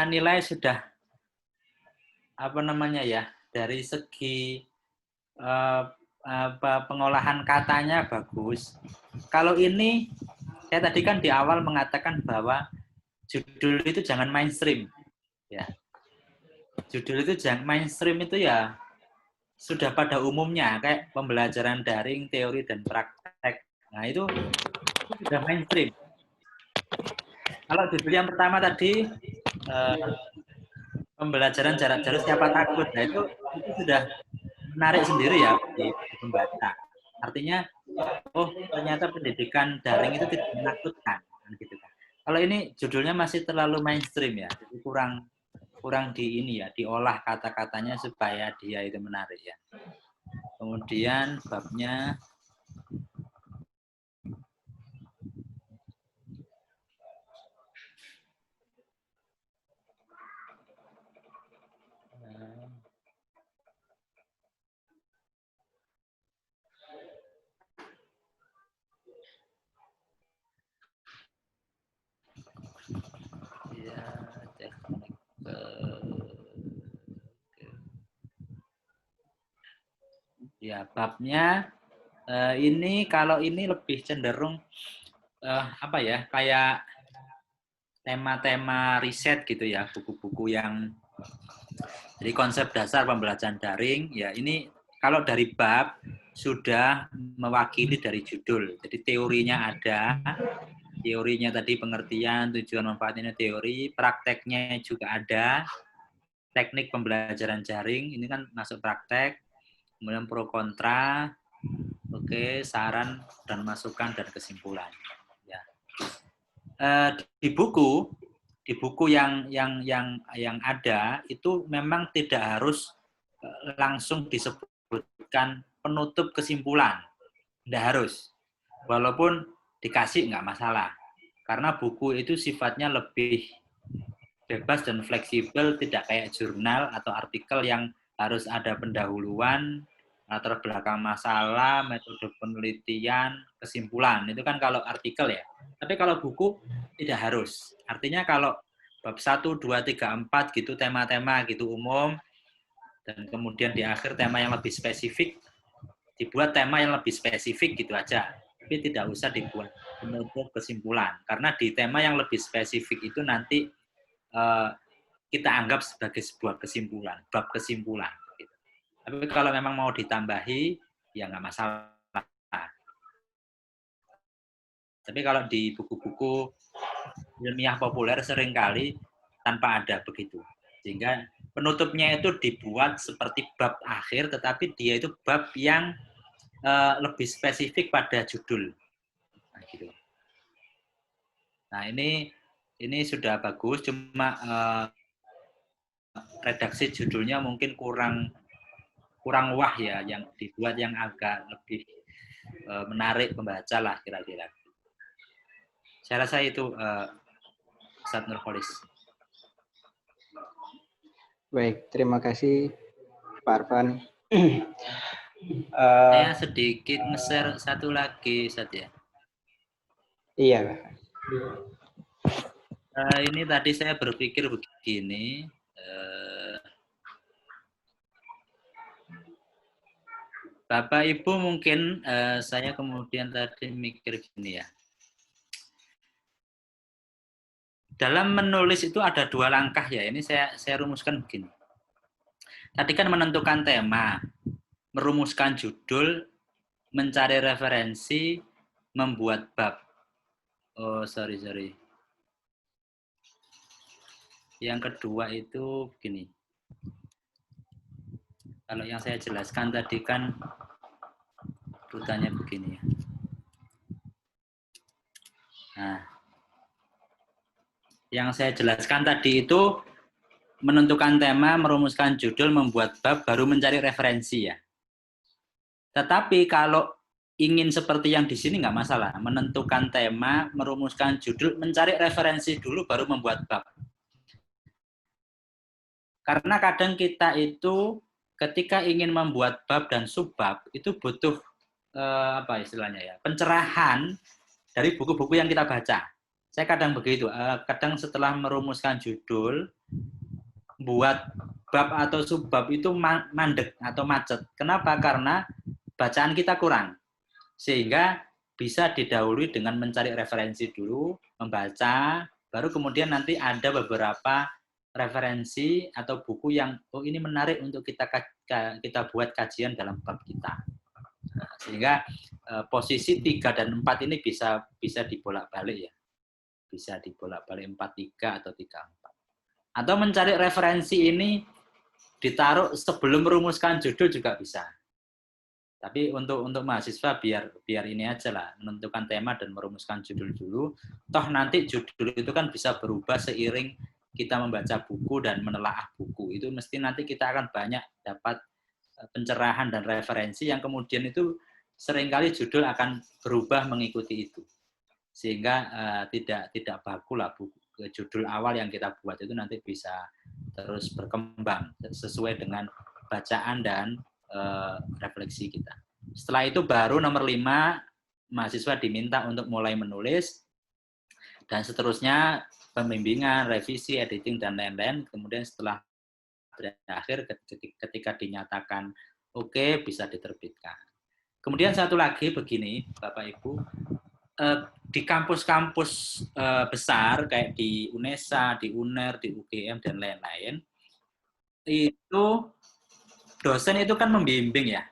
nilai sudah dari segi pengolahan katanya bagus. Kalau ini saya tadi kan di awal mengatakan bahwa judul itu jangan mainstream, ya. Judul itu jangan mainstream itu ya sudah pada umumnya kayak pembelajaran daring, teori dan praktek. Nah itu sudah mainstream. Kalau judul yang pertama tadi pembelajaran jarak jauh siapa takut, nah itu sudah menarik sendiri ya di pembaca. Artinya, oh ternyata pendidikan daring itu tidak menakutkan, gitu kan. Kalau ini judulnya masih terlalu mainstream ya, jadi kurang diolah kata-katanya supaya dia itu menarik ya. Kemudian babnya ya babnya ini kalau ini lebih cenderung kayak tema-tema riset gitu ya, buku-buku yang jadi konsep dasar pembelajaran daring ya. Ini kalau dari bab sudah mewakili dari judul, jadi teorinya ada, teorinya tadi pengertian, tujuan, manfaatnya teori, prakteknya juga ada, teknik pembelajaran daring ini kan masuk praktek, kemudian pro kontra, oke, saran dan masukan dan kesimpulan. Ya. Di buku yang ada itu memang tidak harus langsung disebutkan penutup kesimpulan, tidak harus. Walaupun dikasih nggak masalah, karena buku itu sifatnya lebih bebas dan fleksibel, tidak kayak jurnal atau artikel yang harus ada pendahuluan, latar belakang masalah, metode penelitian, kesimpulan. Itu kan kalau artikel ya. Tapi kalau buku tidak harus. Artinya kalau bab 1, 2, 3, 4 gitu, tema-tema gitu umum, dan kemudian di akhir tema yang lebih spesifik, dibuat tema yang lebih spesifik gitu aja. Tapi tidak usah dibuat penutup kesimpulan. Karena di tema yang lebih spesifik itu nanti kita anggap sebagai sebuah kesimpulan, bab kesimpulan. Gitu. Tapi kalau memang mau ditambahi, ya nggak masalah. Tapi kalau di buku-buku ilmiah populer seringkali tanpa ada begitu. Sehingga penutupnya itu dibuat seperti bab akhir, tetapi dia itu bab yang lebih spesifik pada judul. Nah, gitu. Nah ini sudah bagus, cuma redaksi judulnya mungkin kurang wah ya, yang dibuat yang agak lebih menarik pembaca lah kira-kira. Saya rasa itu Ustaz Nurholis. Baik, terima kasih Pak Arfan. Saya sedikit nge-share satu lagi Ustaz ya. Iya. Ini tadi saya berpikir begini. begini. Bapak Ibu mungkin saya kemudian tadi mikir gini ya. Dalam menulis itu ada 2 langkah ya. Ini saya rumuskan begini. Tadi kan menentukan tema, merumuskan judul, mencari referensi, membuat bab. Oh, sorry. Yang kedua itu begini. Kalau yang saya jelaskan tadi kan rutanya begini ya. Nah, yang saya jelaskan tadi itu menentukan tema, merumuskan judul, membuat bab, baru mencari referensi ya. Tetapi kalau ingin seperti yang di sini nggak masalah. Menentukan tema, merumuskan judul, mencari referensi dulu, baru membuat bab. Karena kadang kita itu ketika ingin membuat bab dan subbab itu butuh apa istilahnya ya, pencerahan dari buku-buku yang kita baca. Saya kadang begitu. Kadang setelah merumuskan judul, buat bab atau subbab itu mandek atau macet. Kenapa? Karena bacaan kita kurang. Sehingga bisa didahului dengan mencari referensi dulu, membaca, baru kemudian nanti ada beberapa referensi atau buku yang ini menarik untuk kita buat kajian dalam bab kita. Sehingga posisi 3 dan 4 ini bisa dibolak-balik ya. Bisa dibolak-balik 4-3 atau 3-4. Atau mencari referensi ini ditaruh sebelum merumuskan judul juga bisa. Tapi untuk mahasiswa biar ini aja lah, menentukan tema dan merumuskan judul dulu. Toh nanti judul itu kan bisa berubah seiring kita membaca buku dan menelaah buku. Itu mesti nanti kita akan banyak dapat pencerahan dan referensi yang kemudian itu seringkali judul akan berubah mengikuti itu. Sehingga tidak baku lah buku. Judul awal yang kita buat itu nanti bisa terus berkembang sesuai dengan bacaan dan refleksi kita. Setelah itu baru nomor 5, mahasiswa diminta untuk mulai menulis, dan seterusnya pembimbingan, revisi, editing, dan lain-lain. Kemudian setelah berakhir ketika dinyatakan oke, bisa diterbitkan. Kemudian satu lagi begini, Bapak Ibu, di kampus-kampus besar kayak di UNESA, di UNER, di UGM, dan lain-lain, itu dosen itu kan membimbing ya.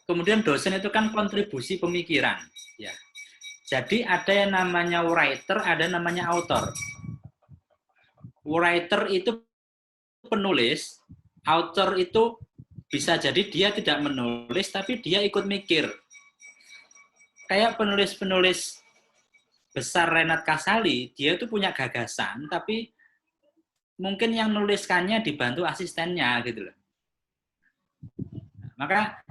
Kemudian dosen itu kan kontribusi pemikiran. Ya. Jadi ada yang namanya writer, ada namanya author. Writer itu penulis, author itu bisa jadi dia tidak menulis, tapi dia ikut mikir. Kayak penulis-penulis besar Renat Kasali, dia itu punya gagasan, tapi mungkin yang nuliskannya dibantu asistennya gitu loh. Maka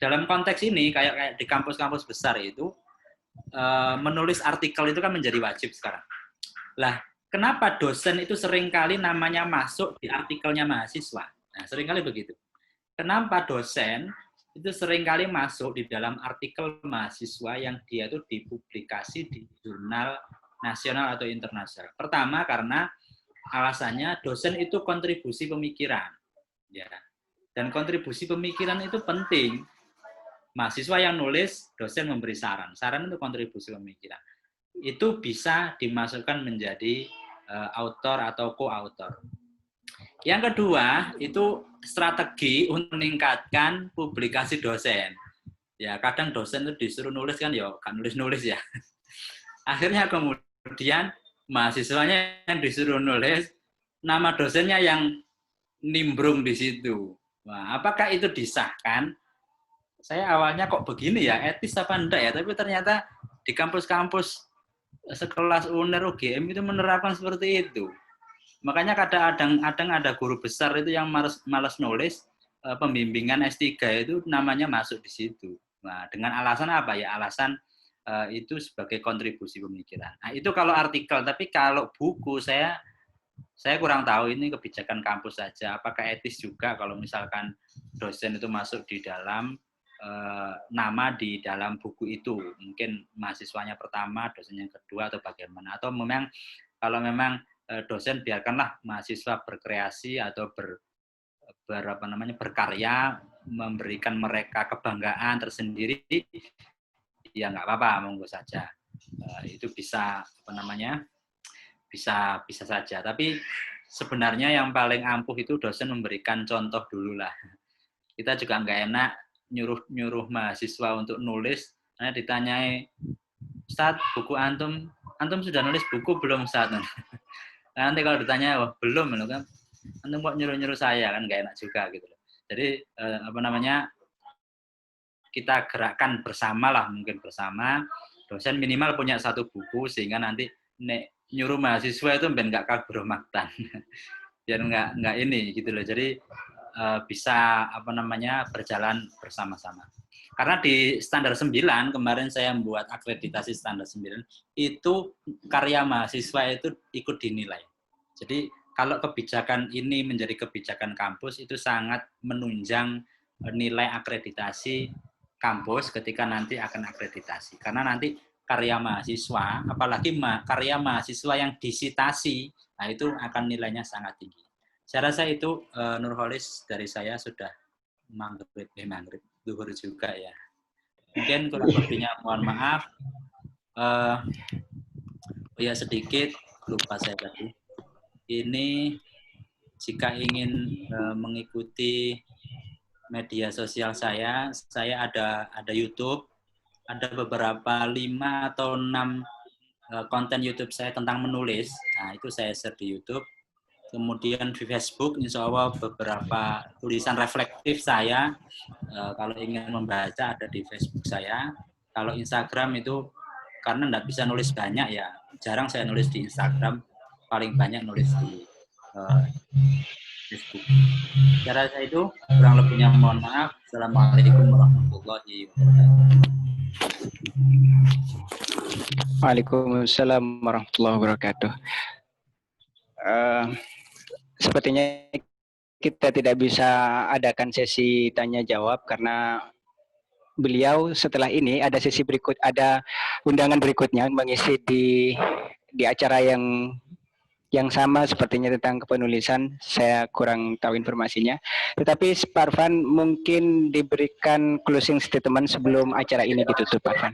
dalam konteks ini kayak di kampus-kampus besar itu menulis artikel itu kan menjadi wajib sekarang. Lah, kenapa dosen itu seringkali namanya masuk di artikelnya mahasiswa? Nah, seringkali begitu. Kenapa dosen itu seringkali masuk di dalam artikel mahasiswa yang dia itu dipublikasi di jurnal nasional atau internasional? Pertama, karena alasannya dosen itu kontribusi pemikiran. Ya. Dan kontribusi pemikiran itu penting. Mahasiswa yang nulis, dosen memberi saran. Saran itu kontribusi pemikiran. Itu bisa dimasukkan menjadi author atau co-author. Yang kedua, itu strategi untuk meningkatkan publikasi dosen. Ya, kadang dosen itu disuruh nulis kan, ya kan nulis-nulis ya. Akhirnya kemudian mahasiswanya yang disuruh nulis, nama dosennya yang nimbrung di situ. Wah, apakah itu disahkan? Saya awalnya kok begini ya, etis apa enggak ya, tapi ternyata di kampus-kampus sekelas UNER, UGM itu menerapkan seperti itu. Makanya kadang-kadang ada guru besar itu yang malas nulis, pembimbingan S3 itu namanya masuk di situ. Nah, dengan alasan apa ya? Alasan itu sebagai kontribusi pemikiran. Nah, itu kalau artikel, tapi kalau buku saya kurang tahu, ini kebijakan kampus saja. Apakah etis juga kalau misalkan dosen itu masuk di dalam nama di dalam buku itu, mungkin mahasiswanya pertama, dosennya kedua, atau bagaimana? Atau memang kalau memang dosen biarkanlah mahasiswa berkreasi atau berkarya, memberikan mereka kebanggaan tersendiri, ya nggak apa-apa, monggo saja. Itu bisa bisa saja. Tapi sebenarnya yang paling ampuh itu dosen memberikan contoh dulu lah. Kita juga nggak enak nyuruh mahasiswa untuk nulis, karena ditanyai, Ustadz, buku antum sudah nulis buku belum, Ustadz? Nanti kalau ditanya, wah belum, kan? Antum kok nyuruh saya, kan nggak enak juga gitu. Jadi kita gerakkan bersama lah, mungkin bersama. Dosen minimal punya satu buku sehingga nanti nyuruh mahasiswa itu ben nggak kabur maktan, biar nggak ini gitu loh. Jadi bisa berjalan bersama-sama. Karena di standar 9 kemarin saya membuat akreditasi standar 9 itu karya mahasiswa itu ikut dinilai. Jadi kalau kebijakan ini menjadi kebijakan kampus itu sangat menunjang nilai akreditasi kampus ketika nanti akan akreditasi. Karena nanti karya mahasiswa, apalagi karya mahasiswa yang disitasi, nah itu akan nilainya sangat tinggi. Saya rasa itu Nurholis dari saya sudah maghrib duhur juga ya. Mungkin kurang lebihnya mohon maaf. Ya sedikit lupa saya tadi. Ini jika ingin mengikuti media sosial saya ada YouTube, ada beberapa 5 atau 6 konten YouTube saya tentang menulis. Nah, itu saya share di YouTube. Kemudian di Facebook, insya Allah beberapa tulisan reflektif saya, kalau ingin membaca ada di Facebook saya. Kalau Instagram itu, karena nggak bisa nulis banyak ya, jarang saya nulis di Instagram, paling banyak nulis di Facebook. Cara saya itu, kurang lebihnya mohon maaf. Assalamualaikum warahmatullahi wabarakatuh. Waalaikumsalam warahmatullahi wabarakatuh. Sepertinya kita tidak bisa adakan sesi tanya jawab karena beliau setelah ini ada sesi berikut, ada undangan berikutnya mengisi di acara yang sama sepertinya tentang kepenulisan. Saya kurang tahu informasinya. Tetapi Pak Arfan mungkin diberikan closing statement sebelum acara ini ditutup, Pak Arfan.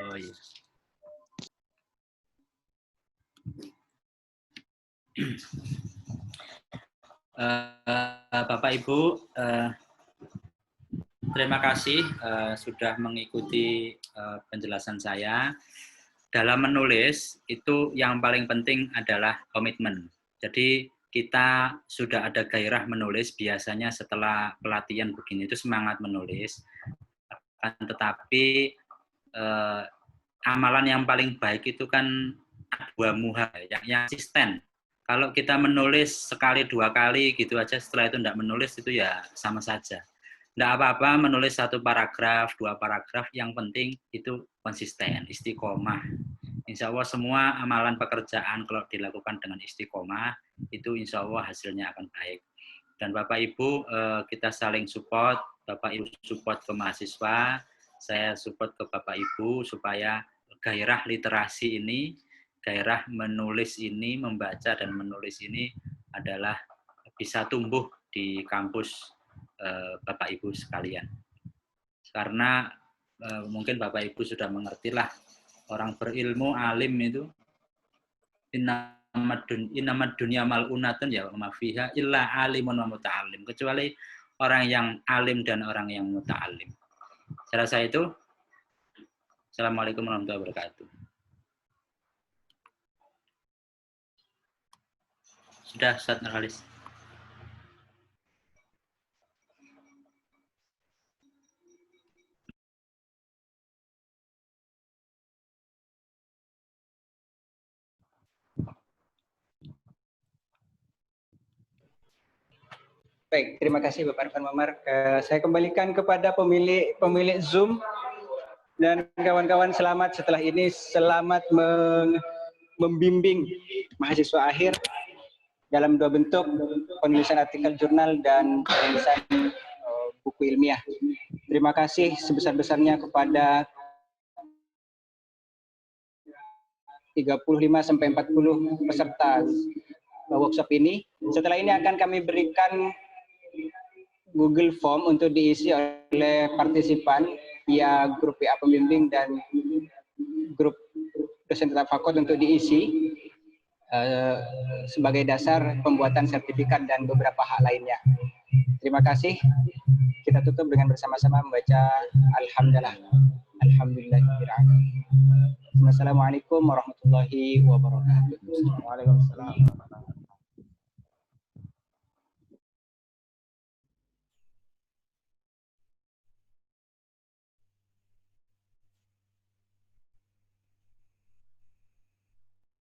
Oh iya. Bapak Ibu, terima kasih sudah mengikuti penjelasan saya. Dalam menulis itu yang paling penting adalah komitmen. Jadi kita sudah ada gairah menulis, biasanya setelah pelatihan begini itu semangat menulis. Tetapi amalan yang paling baik itu kan adwamuha, yang konsisten. Kalau kita menulis sekali 2 kali gitu aja, setelah itu tidak menulis itu ya sama saja. Tidak apa-apa menulis 1 paragraf, 2 paragraf, yang penting itu konsisten, istiqomah. Insya Allah semua amalan pekerjaan kalau dilakukan dengan istiqomah, itu insya Allah hasilnya akan baik. Dan Bapak Ibu, kita saling support, Bapak Ibu support ke mahasiswa, saya support ke Bapak Ibu supaya gairah literasi ini, gairah menulis ini, membaca dan menulis ini adalah bisa tumbuh di kampus Bapak Ibu sekalian. Karena mungkin Bapak Ibu sudah mengertilah, orang berilmu, alim itu innamad dunya mal'unatun ya wa ma fiha illa alimun wa muta'allim, kecuali orang yang alim dan orang yang muta'allim. Saya rasa itu. Assalamualaikum warahmatullahi wabarakatuh. Sudah, Ustaz Nurholis. Baik, terima kasih Bapak Arfan Mamar. Saya kembalikan kepada pemilik Zoom dan kawan-kawan. Selamat setelah ini, selamat membimbing mahasiswa akhir dalam 2 bentuk, penulisan artikel jurnal dan penulisan buku ilmiah. Terima kasih sebesar-besarnya kepada sampai 40 peserta workshop ini. Setelah ini akan kami berikan Google Form untuk diisi oleh partisipan via grup WA pembimbing dan grup dosen tetap fakultas untuk diisi sebagai dasar pembuatan sertifikat dan beberapa hal lainnya. Terima kasih. Kita tutup dengan bersama-sama membaca Alhamdulillah. Alhamdulillahirrahmanirrahim. Wassalamualaikum warahmatullahi wabarakatuh. Waalaikumsalam.